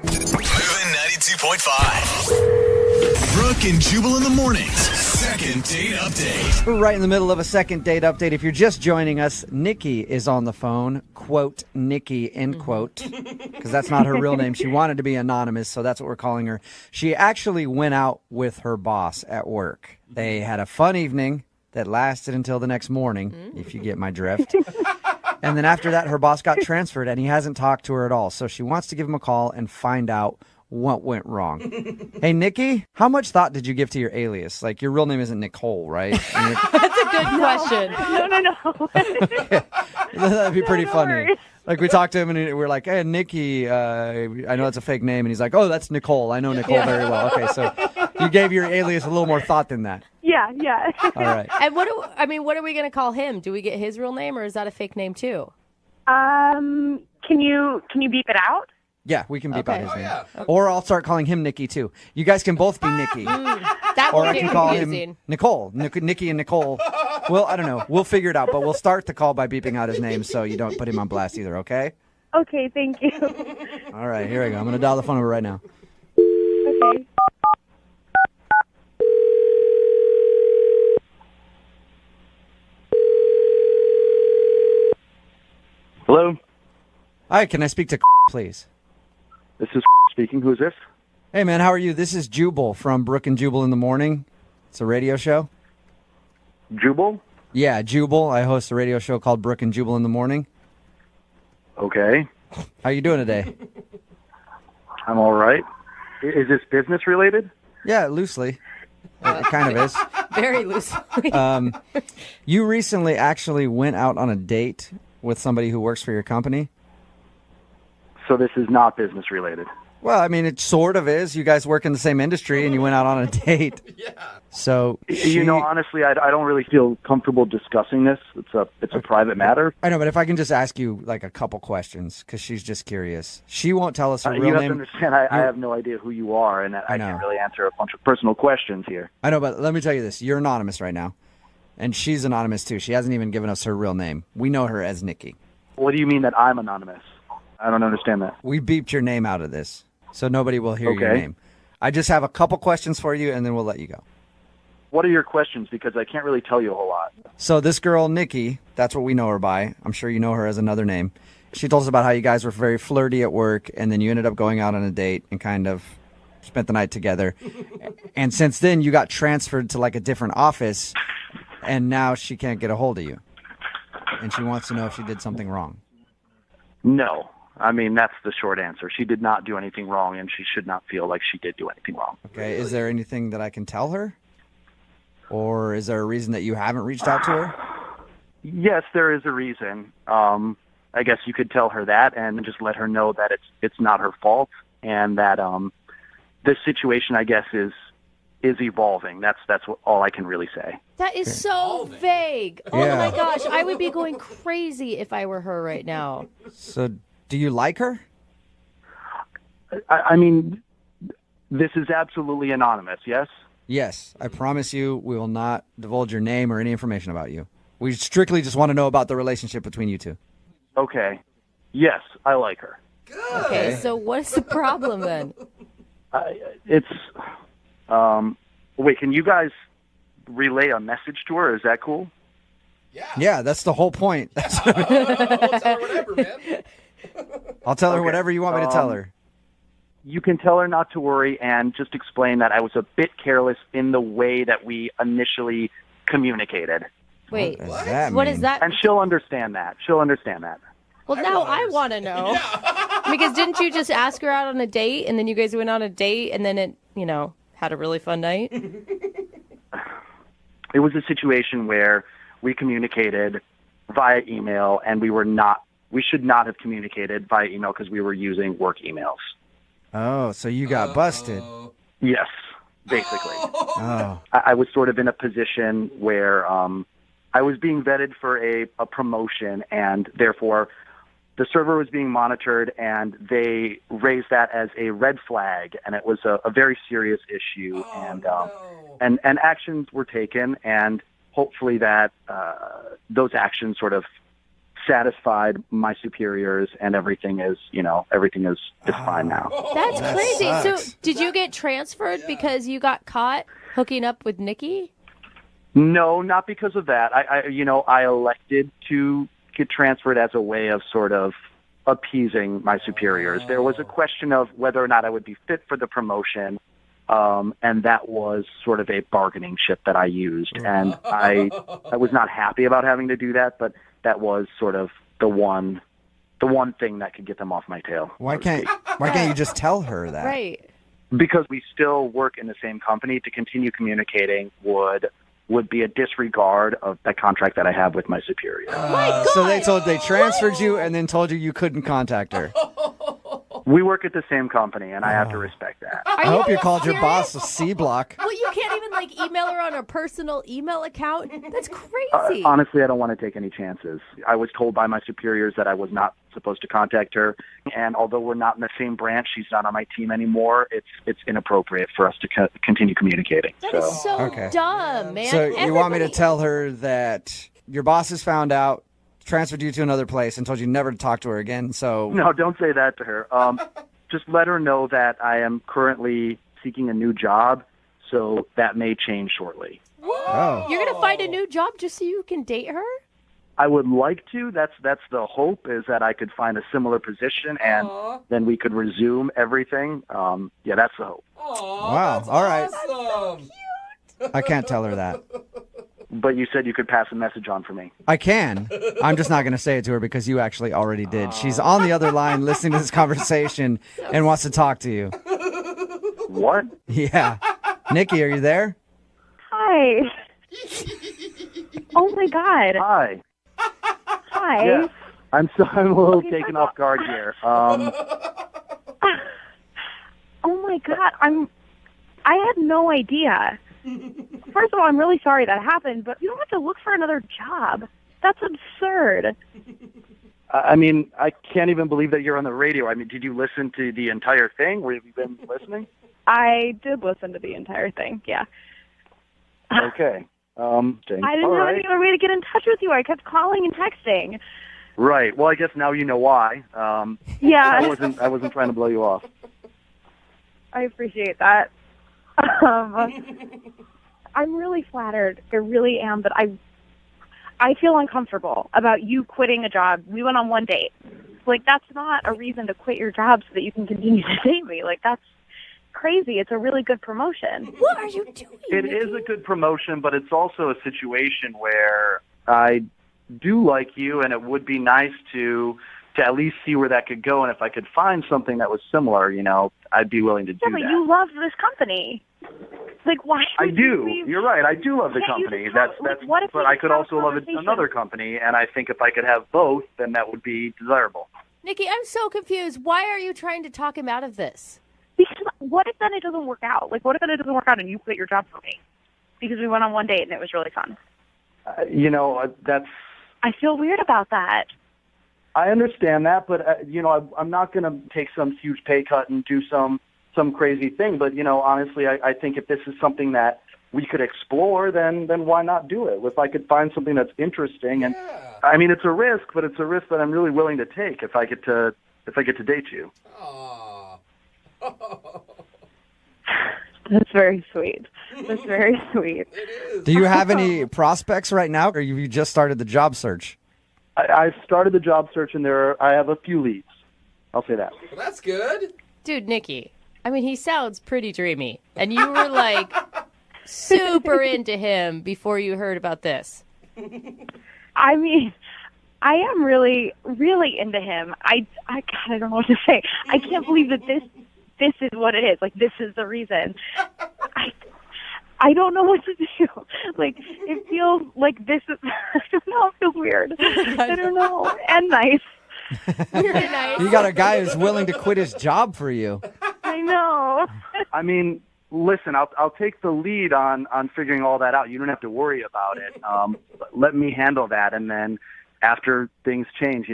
92.5. Brooke and Jubal in the mornings. Second date update. We're right in the middle of a second date update. If you're just joining us, Nikki is on the phone. Quote, Nikki, end quote. Because that's not her real name. She wanted to be anonymous, so that's what we're calling her. She actually went out with her boss at work. They had a fun evening that lasted until the next morning, if you get my drift. And then after that, her boss got transferred, and he hasn't talked to her at all. So she wants to give him a call and find out what went wrong. Hey, Nikki, how much thought did you give to your alias? Like, your real name isn't Nicole, right? That's a good question. No. That'd be pretty No funny. worries. Like, we talked to him, and we're like, hey, Nikki, I know that's a fake name. And he's like, oh, that's Nicole. I know Nicole very well. Okay, so you gave your alias a little more thought than that. Yeah. All right. And what are we going to call him? Do we get his real name, or is that a fake name too? Can you beep it out? Yeah, we can beep out Okay. his name. Or I'll start calling him Nikki, too. You guys can both be Nikki. That Or would I be can call confusing. him Nicole. Nikki and Nicole. Well, I don't know. We'll figure it out. But we'll start the call by beeping out his name so you don't put him on blast either, okay? Okay, thank you. All right, here we go. I'm going to dial the phone number right now. Okay. Hello, Hi, can I speak to please? this is speaking. Who's this? Hey, man, how are you? This is Jubal from Brooke and Jubal in the Morning. It's a radio show. Jubal? Yeah, Jubal. I host a radio show called Brooke and Jubal in the Morning. Okay, How you doing today? I'm all right. Is this business related? Yeah, loosely. It kind of is. Very loosely. You recently actually went out on a date with somebody who works for your company. So this is not business related. Well, I mean, it sort of is. You guys work in the same industry, and you went out on a date. So Honestly, I don't really feel comfortable discussing this. It's a private matter. I know, but if I can just ask you like a couple questions, because she's just curious. She won't tell us her You real have name. to understand, I have no idea who you are, and I can't really answer a bunch of personal questions here. I know, but let me tell you this. You're anonymous right now, and she's anonymous too. She hasn't even given us her real name. We know her as Nikki. What do you mean that I'm anonymous? I don't understand that. We beeped your name out of this, so nobody will hear your name. I just have a couple questions for you, and then we'll let you go. What are your questions? Because I can't really tell you a whole lot. So this girl, Nikki, that's what we know her by. I'm sure you know her as another name. She told us about how you guys were very flirty at work, and then you ended up going out on a date and kind of spent the night together. And since then, you got transferred to like a different office, and now she can't get a hold of you. And she wants to know if she did something wrong. No. I mean, that's the short answer. She did not do anything wrong, and she should not feel like she did do anything wrong. Okay, is there anything that I can tell her? Or is there a reason that you haven't reached out to her? Yes, there is a reason. I guess you could tell her that and just let her know that it's not her fault, and that this situation, I guess, is evolving. That's all I can really say. That is so vague. Oh my gosh, I would be going crazy if I were her right now. So, do you like her? I mean, this is absolutely anonymous, yes? Yes, I promise you we will not divulge your name or any information about you. We strictly just want to know about the relationship between you two. Okay. Yes, I like her. Okay, so what's the problem then? Wait, can you guys relay a message to her? Is that cool? Yeah, that's the whole point. I'll tell her whatever you want me to tell her. You can tell her not to worry and just explain that I was a bit careless in the way that we initially communicated. Wait, what is that? And she'll understand that. Well, now I want to know. Because didn't you just ask her out on a date, and then you guys went on a date, and then it, had a really fun night? It was a situation where we communicated via email, and we should not have communicated via email because we were using work emails. Oh, so you got busted. Yes, basically. Oh. I was sort of in a position where I was being vetted for a promotion, and therefore the server was being monitored, and they raised that as a red flag, and it was a very serious issue, and actions were taken, and hopefully that those actions sort of satisfied my superiors, and everything is fine now. That's That crazy. sucks. So did you get transferred because you got caught hooking up with Nikki? No, not because of that. I elected to get transferred as a way of sort of appeasing my superiors. There was a question of whether or not I would be fit for the promotion, and that was sort of a bargaining chip that I used. And I was not happy about having to do that, but that was sort of the one thing that could get them off my tail. Why can't you just tell her that? Right. Because we still work in the same company, to continue communicating would be a disregard of that contract that I have with my superior. So they transferred you and then told you couldn't contact her. We work at the same company, and I have to respect that. I hope you called your boss a C block. Well, you can't even email her on her personal email account. That's crazy. Honestly, I don't want to take any chances. I was told by my superiors that I was not supposed to contact her, and although we're not in the same branch, she's not on my team anymore. It's inappropriate for us to continue communicating. That is so Okay. dumb, man. So you want me to tell her that your boss has found out, transferred you to another place, and told you never to talk to her again? So No, don't say that to her. Just let her know that I am currently seeking a new job, so that may change shortly. Oh. You're gonna find a new job just so you can date her? I would like to. That's the hope, is that I could find a similar position, and then we could resume everything. Yeah, that's the hope. Wow. All right. I can't tell her that. But you said you could pass a message on for me. I can. I'm just not going to say it to her because you actually already did. She's on the other line listening to this conversation and wants to talk to you. What? Yeah. Nikki, are you there? Hi. Oh my God. Hi. Hi. Yes. I'm a little taken off guard here. Oh my God, I had no idea. First of all, I'm really sorry that happened, but you don't have to look for another job. That's absurd. I mean, I can't even believe that you're on the radio. I mean, did you listen to the entire thing? Have you been listening? I did listen to the entire thing, yeah. Okay. I didn't have any other way to get in touch with you. I kept calling and texting. Right. Well, I guess now you know why. Yeah. I wasn't trying to blow you off. I appreciate that. I'm really flattered. I really am, but I feel uncomfortable about you quitting a job. We went on one date. Like, that's not a reason to quit your job so that you can continue to date me. Like, that's crazy. It's a really good promotion. What are you doing? It is a good promotion, but it's also a situation where I do like you, and it would be nice to at least see where that could go. And if I could find something that was similar, I'd be willing to do Yeah, but that. you love this company. Like, why? I would do. you leave? You're right. I do love the Can't you company. just That's. what if But we I just could have a also love conversation? another company, and I think if I could have both, then that would be desirable. Nikki, I'm so confused. Why are you trying to talk him out of this? Because what if then it doesn't work out? Like, what if then it doesn't work out and you quit your job for me? Because we went on one date and it was really fun. That's. I feel weird about that. I understand that, but I'm not going to take some huge pay cut and do some crazy thing. But honestly, I think if this is something that we could explore, then why not do it? If I could find something that's interesting, and I mean, it's a risk, but it's a risk that I'm really willing to take if I get to date you. That's very sweet. That's very sweet. Do you have any prospects right now, or you just started the job search? I've started the job search, and I have a few leads. I'll say that. Well, that's good. Dude, Nikki, I mean, he sounds pretty dreamy. And you were like super into him before you heard about this. I mean, I am really, really into him. God, I don't know what to say. I can't believe that this is what it is. Like, this is the reason. I don't know what to do. Like, it feels like this is, I don't know, it feels weird. I don't know. And nice. Nice. You got a guy who's willing to quit his job for you. I know. I mean, listen, I'll take the lead on figuring all that out. You don't have to worry about it. Let me handle that, and then after things change,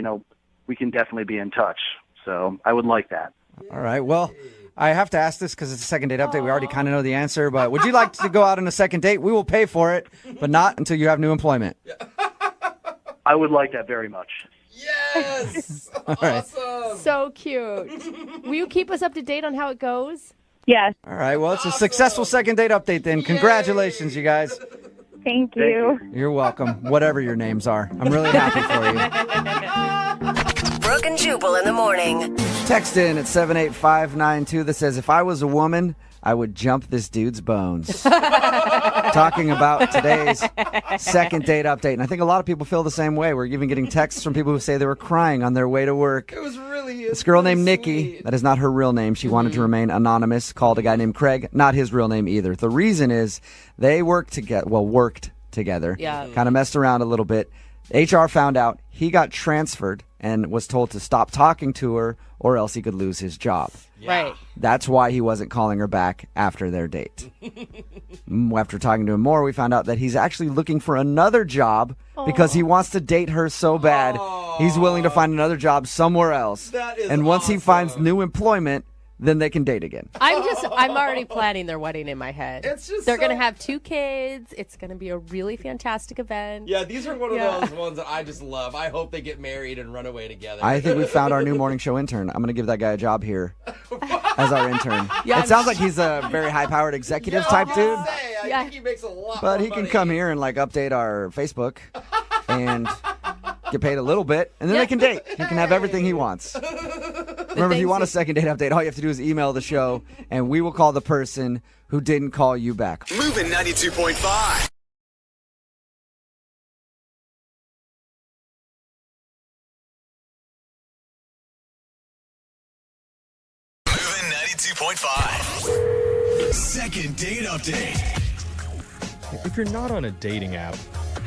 we can definitely be in touch. So I would like that. All right. Well, I have to ask this because it's a second date update. We already kind of know the answer, but would you like to go out on a second date? We will pay for it, but not until you have new employment. I would like that very much. Yes! All right. Awesome! So cute. Will you keep us up to date on how it goes? Yes. All right. Well, it's a successful second date update then. Congratulations, you guys. Thank you. You're welcome. Whatever your names are. I'm really happy for you. Brooke and Jubal in the morning. Text in at 78592 that says, if I was a woman, I would jump this dude's bones. Talking about today's second date update. And I think a lot of people feel the same way. We're even getting texts from people who say they were crying on their way to work. It was really This girl named Nikki, that is not her real name. She wanted to remain anonymous, called a guy named Craig, not his real name either. The reason is they worked together. Yeah. Kind of messed around a little bit. HR found out he got transferred and was told to stop talking to her or else he could lose his job. Right. That's why he wasn't calling her back after their date. After talking to him more, we found out that he's actually looking for another job because he wants to date her so bad. He's willing to find another job somewhere else. That is and once he awesome. finds new employment, then they can date again. I'm already planning their wedding in my head. It's just They're so- going to have 2 kids. It's going to be a really fantastic event. Yeah, these are one of those ones that I just love. I hope they get married and run away together. I think we found our new morning show intern. I'm going to give that guy a job here as our intern. Yeah, It sounds like he's a very high-powered executive type dude. I think he makes a lot But more he can money. come here and update our Facebook and get paid a little bit, and then they can date. He can have everything he wants. Remember, if you want a second date update, all you have to do is email the show, and we will call the person who didn't call you back. Moving 92.5. Moving 92.5. Second date update. If you're not on a dating app,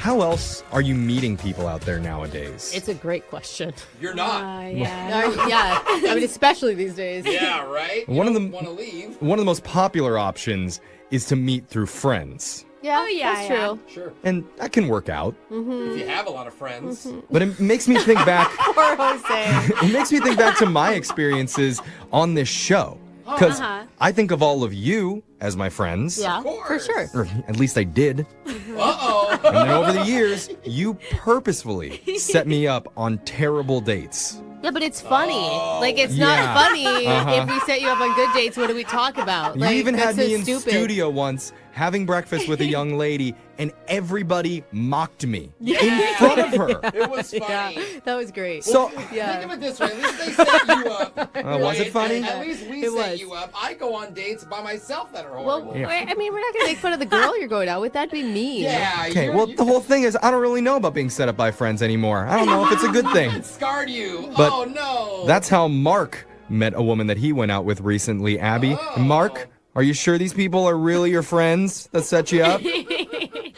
how else are you meeting people out there nowadays? It's a great question. You're not. Yeah. I mean, especially these days. Yeah, right? One of the Want to leave. One of the most popular options is to meet through friends. Yeah, that's true. Sure. And that can work out. If you have a lot of friends. But it makes me think back Poor Jose. it makes me think back to my experiences on this show. Because I think of all of you as my friends. Yeah, for sure. Or at least I did. Uh-oh. And then over the years, you purposefully set me up on terrible dates. Yeah, but it's funny. Like, it's Yeah. not funny Uh-huh. if we set you up on good dates. What do we talk about? You Like, even that's had me so in stupid. studio once having breakfast with a young lady, and everybody mocked me in front of her. It was funny. Yeah, that was great. So- Think of it this way. At least they set you up. Was it funny? At least we It set was. you up. I go on dates by myself that are Well, horrible. I mean, we're not going to make fun of the girl you're going out with. That'd be mean. Yeah. Okay, well, the whole thing is I don't really know about being set up by friends anymore. I don't know if it's a good thing. It scarred you. But oh, no. That's how Mark met a woman that he went out with recently, Abby. Oh. And Mark, are you sure these people are really your friends that set you up?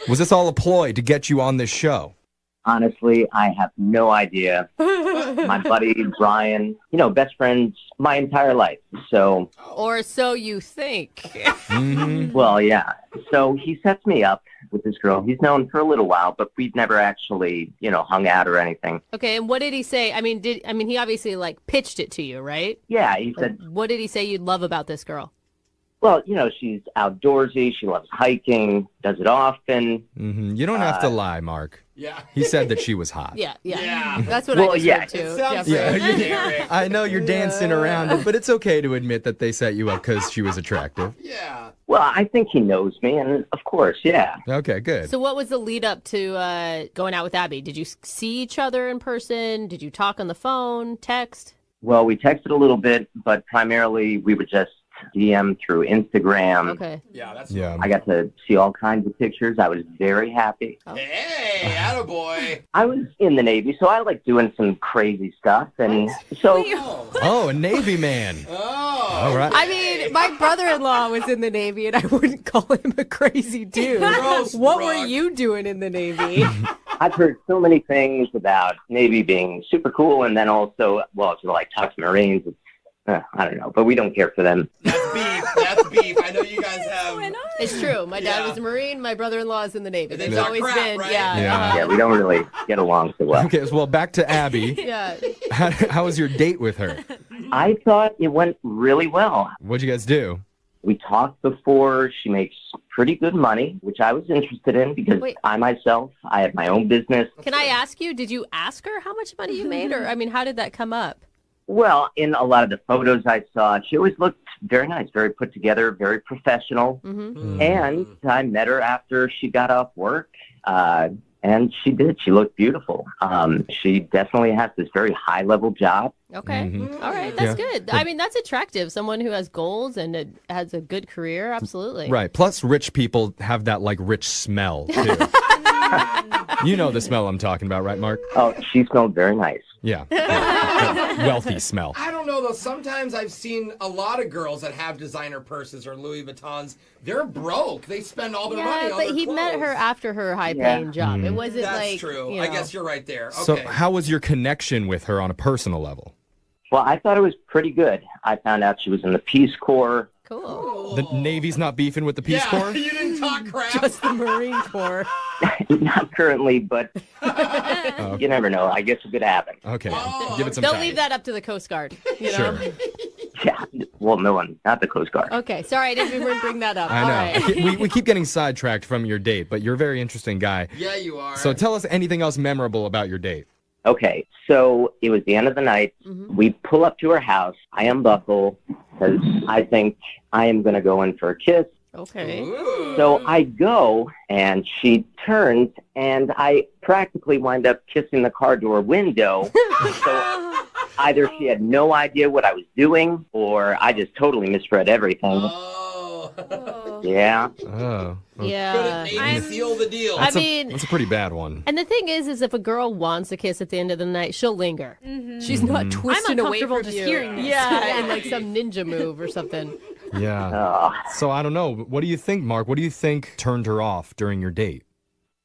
Was this all a ploy to get you on this show? Honestly, I have no idea. My buddy Brian, best friends my entire life. So, Or so you think. well, yeah. So he sets me up with this girl. He's known for a little while, but we've never actually, hung out or anything. Okay, and what did he say? I mean, he obviously pitched it to you, right? Yeah, he said, What did he say you'd love about this girl? well, she's outdoorsy. She loves hiking, does it often. You don't have to lie, Mark. Yeah. He said that she was hot. Yeah. That's what I Well, just yeah. heard too. It sounds Jeffrey. Derek. I know you're dancing around it, but it's okay to admit that they set you up because she was attractive. Yeah. Well, I think he knows me, and of course, yeah. Okay, good. So what was the lead up to going out with Abby? Did you see each other in person? Did you talk on the phone, text? Well, we texted a little bit, but primarily we would just DM through Instagram. Okay. Yeah, that's I got to see all kinds of pictures. I was very happy. Hey, attaboy. I was in the Navy, so I like doing some crazy stuff. And so, Oh, a Navy man. Oh. All right. I mean, my brother-in-law was in the Navy, and I wouldn't call him a crazy dude. Gross, What were Brooke. you doing in the Navy? I've heard so many things about Navy being super cool, and then also, well, if you like talk to Marines, it's, I don't know, but we don't care for them. That's beef. That's beef. I know you guys have. It's true. My dad Yeah. was a Marine. My brother-in-law is in the Navy. They There's talk always crap, been, right? yeah. Yeah. Yeah, we don't really get along so well. Okay, well, back to Abby. Yeah. How was your date with her? I thought it went really well. What'd you guys do? We talked before. She makes pretty good money, which I was interested in because Wait. I myself, I have my own business. Can I ask you, did you ask her how much money you made? Or, I mean, how did that come up? Well, in a lot of the photos I saw, she always looked very nice, very put together, very professional. Mm-hmm. And I met her after she got off work, and she did. She looked beautiful. She definitely has this very high-level job. Okay. Mhm. All right. That's Yeah. good. I mean, that's attractive. Someone who has goals and has a good career. Absolutely. Right. Plus, rich people have that rich smell too. You know the smell I'm talking about, right, Mark? Oh, she smelled very nice. Yeah. That wealthy smell. I don't know though. Sometimes I've seen a lot of girls that have designer purses or Louis Vuittons. They're broke. They spend all their money Yeah, on but their he met clothes. her after her high-paying job. It wasn't That's like true. you I know. guess you're right there. Okay. So, how was your connection with her on a personal level? Well, I thought it was pretty good. I found out she was in the Peace Corps. Cool. The Navy's not beefing with the Peace yeah, Corps? you didn't talk crap. Just the Marine Corps. Not currently, but Oh, you never know. I guess it could happen. okay. Give it some Don't time. leave that up to the Coast Guard. You know? Sure. Yeah. Well, no one, not the Coast Guard. Okay. Sorry, I didn't even bring that up. I All know. right. We keep getting sidetracked from your date, but you're a very interesting guy. Yeah, you are. So tell us anything else memorable about your date. Okay, so it was the end of the night. Mm-hmm. We pull up to her house. I unbuckle because I think I am going to go in for a kiss. Okay. So I go, and she turns, and I practically wind up kissing the car door window. So either she had no idea what I was doing, or I just totally misread everything. Yeah. Oh. Yeah. Maybe seal the deal. I mean, That's a pretty bad one. and the thing is if a girl wants a kiss at the end of the night, she'll linger. She's not Mhm. twisting I'm away uncomfortable from just you. hearing this. Yeah, in like some ninja move or something. Yeah. So I don't know. What do you think, Mark? What do you think turned her off during your date?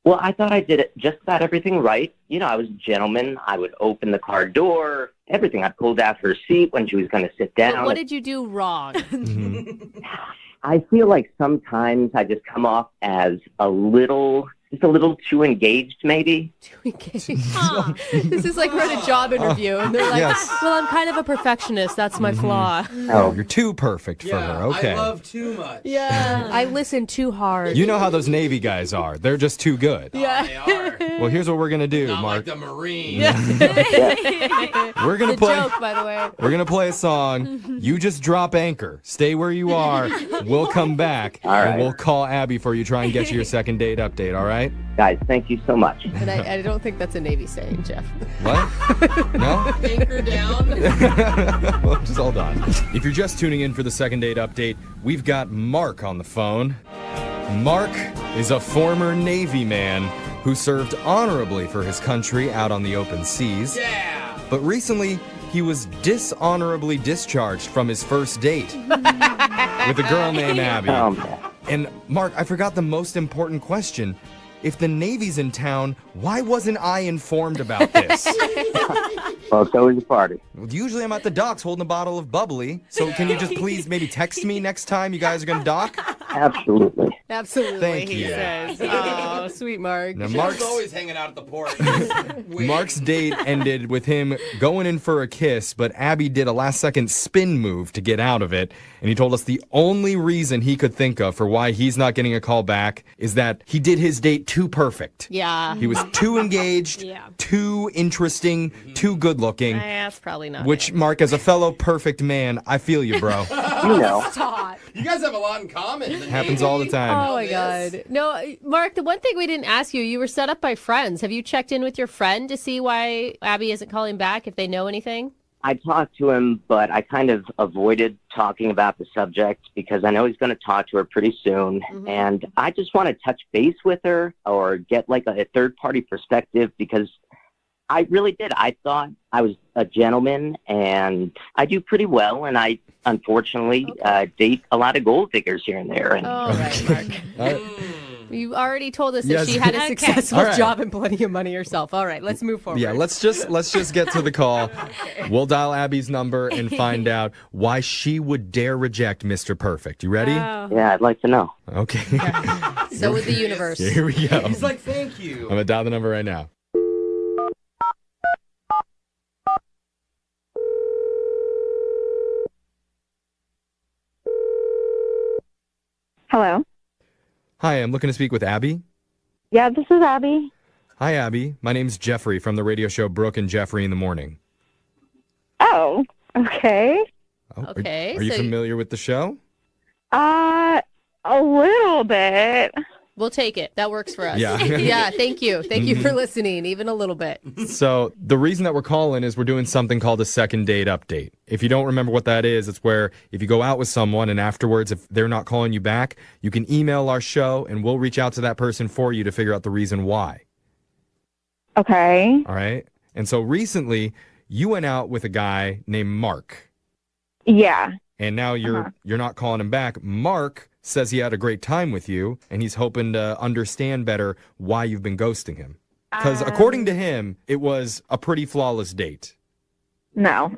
Well, I thought I did it just about everything right. You know, I was a gentleman. I would open the car door, everything. I pulled out her seat when she was going to sit down. But what did you do wrong? I feel like sometimes I just come off as just a little too engaged, maybe. This is like we're at a job interview, and they're like, Yes. well, I'm kind of a perfectionist. That's my flaw. Oh, you're too perfect for her. Okay. I love too much. Yeah, I listen too hard. You know how those Navy guys are. They're just too good. Yeah. They are. Well, here's what we're going to do, Not Mark. like the Marines. We're going to It's a play. joke, by the way. We're going to play a song. You just drop anchor. Stay where you are. We'll come back. All right. And we'll call Abby for you, try and get you your second date update, all right? Guys, thank you so much. And I don't think that's a Navy saying, Jeff. What? No? Anchor down. Well, just hold on. If you're just tuning in for the second date update, we've got Mark on the phone. Mark is a former Navy man who served honorably for his country out on the open seas. Yeah. But recently, he was dishonorably discharged from his first date with a girl named Abby. And Mark, I forgot the most important question. If the Navy's in town, why wasn't I informed about this? Well, it's always a party. Well, usually I'm at the docks holding a bottle of bubbly. So can you just please maybe text me next time you guys are going to dock? Absolutely. Absolutely, Thank he you. says. Oh, sweet Mark. Now, Jim's Mark's, always hanging out at the port. Mark's date ended with him going in for a kiss, but Abby did a last-second spin move to get out of it. And he told us the only reason he could think of for why he's not getting a call back is that he did his date too perfect. Yeah. He was too engaged, too interesting, too good-looking. That's probably not Which, Mark, as a fellow perfect man, I feel you, bro. You know. Stop. You guys have a lot in common. The Happens Navy. all the time. Oh my God. No, Mark, the one thing we didn't ask you, you were set up by friends. Have you checked in with your friend to see why Abby isn't calling back, if they know anything? I talked to him, but I kind of avoided talking about the subject because I know he's going to talk to her pretty soon. And I just want to touch base with her or get like a third-party perspective because I really did. I thought I was a gentleman and I do pretty well. And I, unfortunately, date a lot of gold diggers here and there. And All right, Mark. You already told us that Yes. she had a Okay. successful All right. job and plenty of money herself. All right, let's move forward. Yeah, let's just get to the call. We'll dial Abby's number and find out why she would dare reject Mr. Perfect. You ready? yeah, I'd like to know. Okay. So would the universe. Here we go. He's like, thank you. I'm gonna dial the number right now. Hello. Hi, I'm looking to speak with Abby. Yeah, this is Abby. Hi, Abby. My name's Jeffrey from the radio show Brooke and Jeffrey in the Morning. Oh, okay. Oh, Okay, Are you so- familiar with the show? A little bit. We'll take it. That works for us. Yeah. Yeah, thank you. Thank you for listening, even a little bit. So the reason that we're calling is we're doing something called a second date update. If you don't remember what that is, it's where if you go out with someone and afterwards, if they're not calling you back, you can email our show and we'll reach out to that person for you to figure out the reason why. Okay. All right. And so recently you went out with a guy named Mark Yeah. and now you're not calling him back. Mark says he had a great time with you and he's hoping to understand better why you've been ghosting him. Because according to him, it was a pretty flawless date. No.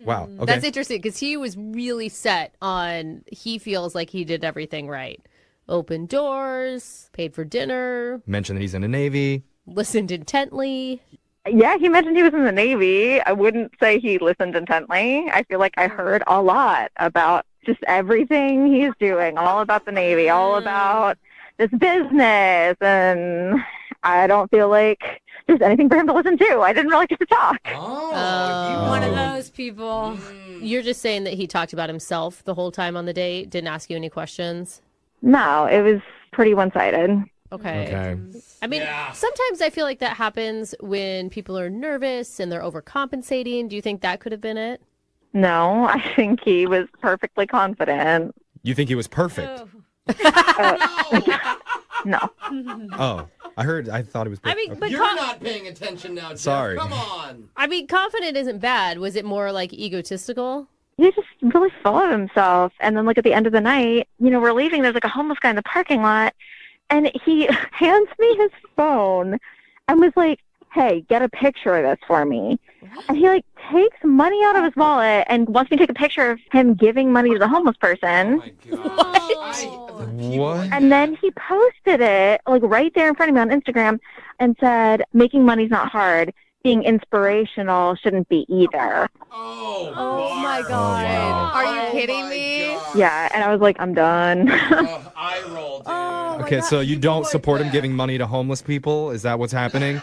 Wow. Okay. That's interesting because he was really set on, he feels like he did everything right. Opened doors, paid for dinner, Mentioned that he's in the Navy. listened intently. Yeah, he mentioned he was in the Navy. I wouldn't say he listened intently. I feel like I heard a lot about just everything he's doing, all about the Navy, all about this business, and I don't feel like there's anything for him to listen to. I didn't really get to talk. One of those people. You're just saying that he talked about himself the whole time on the date, didn't ask you any questions? No, it was pretty one-sided. Okay. I mean, sometimes I feel like that happens when people are nervous and they're overcompensating. Do you think that could have been it? No, I think he was perfectly confident. You think he was perfect? No. Oh, I thought it was perfect. I mean, Okay. but You're not paying attention now, Jeff. Sorry. Come on. I mean, confident isn't bad. Was it more like egotistical? He's just really full of himself. And then, like, at the end of the night, we're leaving. There's, like, a homeless guy in the parking lot. And he hands me his phone and was like, hey, get a picture of this for me. And he, like, takes money out of his wallet and wants me to take a picture of him giving money to the homeless person. What? And then he posted it, like, right there in front of me on Instagram and said, making money's not hard. Being inspirational shouldn't be either. Oh my God. wow. Are you kidding me? Yeah, and I was like, I'm done. I rolled, dude. Okay, so you don't support him giving money to homeless people? Is that what's happening?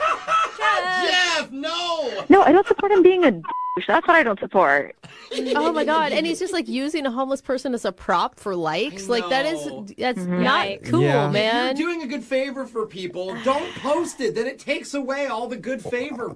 Jeff, no! No, I don't support him being a douche. That's what I don't support. Oh my God. And he's just like using a homeless person as a prop for likes. Like that's not cool, Yeah. If man. you're doing a good favor for people, don't post it. Then it takes away all the good favor.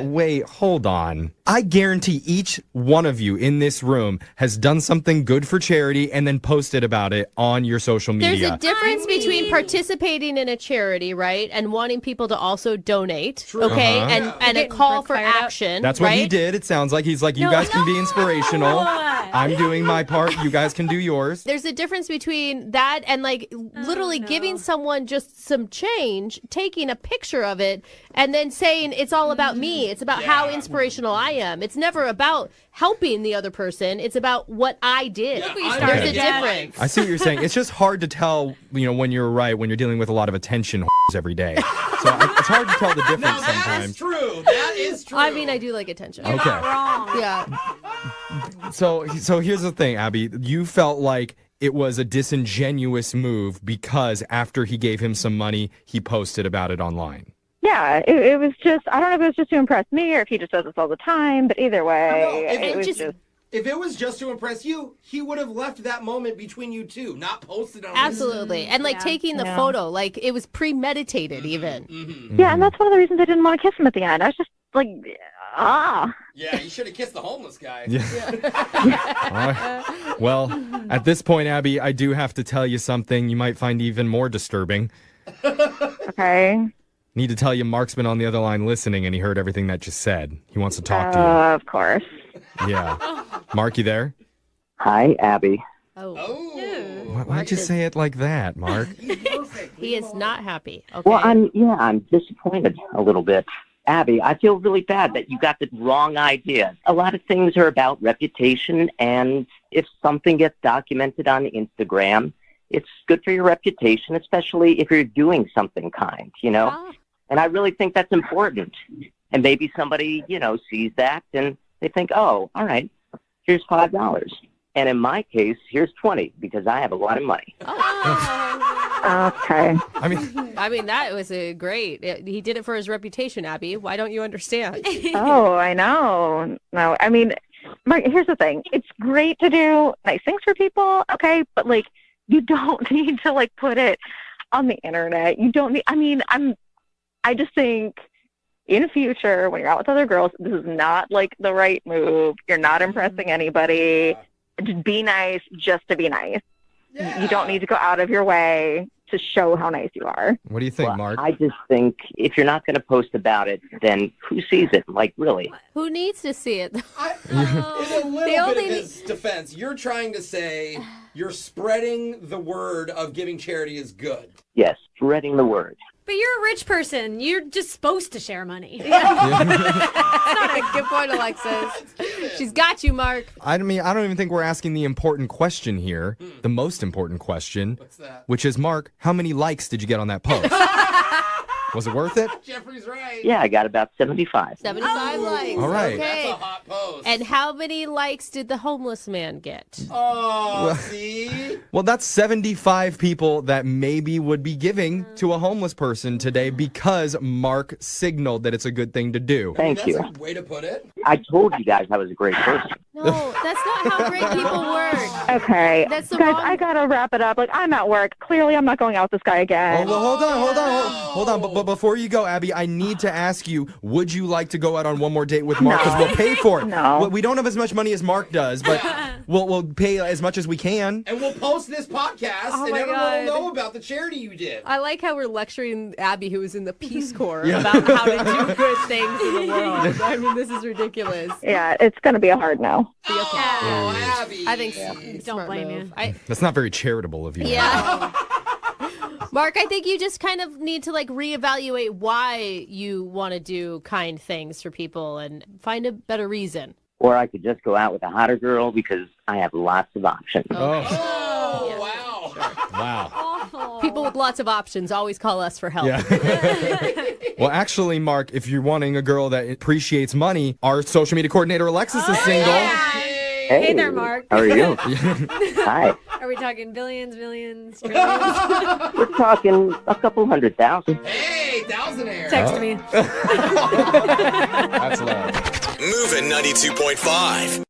Wait, hold on. I guarantee each one of you in this room has done something good for charity and then posted about it on your social media. There's a difference between participating in a charity, right, and wanting people to also donate, okay, and a call for action. That's what right? he did. It sounds like he's like, you guys can be inspirational. I'm doing my part. You guys can do yours. There's a difference between that and like literally giving someone just some change, taking a picture of it, and then saying it's all about me. It's about how inspirational I am. It's never about helping the other person. It's about what I did. There's a difference. I see what you're saying. It's just hard to tell, when you're right, when you're dealing with a lot of attention every day. So it's hard to tell the difference sometimes. True. That is true. I mean, I do like attention. Okay. Yeah. So here's the thing, Abby. You felt like it was a disingenuous move because after he gave him some money, he posted about it online. Yeah, it was just, I don't know if it was just to impress me or if he just does this all the time, but either way, it was just... If it was just to impress you, he would have left that moment between you two, not posted on Absolutely. And like taking the photo, like it was premeditated even. Yeah, and that's one of the reasons I didn't want to kiss him at the end. I was just like, Yeah, you should have kissed the homeless guy. All right. Well, at this point, Abby, I do have to tell you something you might find even more disturbing. Okay. Need to tell you, Mark's been on the other line listening, and he heard everything that just said. He wants to talk to you. Of course. Yeah. Mark, you there? Hi, Abby. Why'd you say it like that, Mark? He is not happy. Okay. Well, I'm disappointed a little bit. Abby, I feel really bad that you got the wrong idea. A lot of things are about reputation, and if something gets documented on Instagram, it's good for your reputation, especially if you're doing something kind, And I really think that's important. And maybe somebody, sees that and they think, oh, all right, here's $5. And in my case, here's 20 because I have a lot of money. Okay. I mean, that was a great. He did it for his reputation, Abby. Why don't you understand? Oh, I know. No, I mean, Mark, here's the thing. It's great to do nice things for people, okay? But, like, you don't need to, like, put it on the internet. You don't need, I just think in future, when you're out with other girls, this is not, like, the right move. You're not impressing anybody. Just be nice just to be nice. You don't need to go out of your way to show how nice you are. What do you think, Mark? I just think if you're not going to post about it, then who sees it? Like, really? Who needs to see it? In a little bit of his defense, you're trying to say you're spreading the word of giving charity is good. Yes, spreading the word. But you're a rich person. You're just supposed to share money. Good point, Alexis. She's got you, Mark. I don't even think we're asking the important question here, the most important question, which is, Mark, how many likes did you get on that post? Was it worth it? Jeffrey's right. Yeah, I got about 75. 75 likes. All right. Okay. That's a hot post. And how many likes did the homeless man get? Oh, see? Well, that's 75 people that maybe would be giving to a homeless person today because Mark signaled that it's a good thing to do. Thank you. That's a way to put it. I told you guys I was a great person. No, that's not how great people work. Okay. That's the Guys, wrong... I got to wrap it up. Like, I'm at work. Clearly, I'm not going out with this guy again. Oh, well, hold on. But before you go, Abby, I need to ask you, would you like to go out on one more date with Mark? Because we'll pay for it. No. We don't have as much money as Mark does, but we'll pay as much as we can. And we'll post this podcast, and everyone will know about the charity you did. I like how we're lecturing Abby, who was in the Peace Corps, about how to do good things in the world. I mean, this is ridiculous. Yeah, it's going to be a hard no. Oh, Abby. I think Don't blame you. That's not very charitable of you. Yeah. Mark, I think you just kind of need to like reevaluate why you want to do kind things for people and find a better reason. Or I could just go out with a hotter girl because I have lots of options. Wow. People with lots of options always call us for help. Yeah. Well, actually, Mark, if you're wanting a girl that appreciates money, our social media coordinator, Alexis, is single. Hey there, Mark. How are you? Hi. Are we talking billions, millions, trillions? We're talking a couple 100,000. Hey, thousandaire. Text me. That's love. Moving 92.5.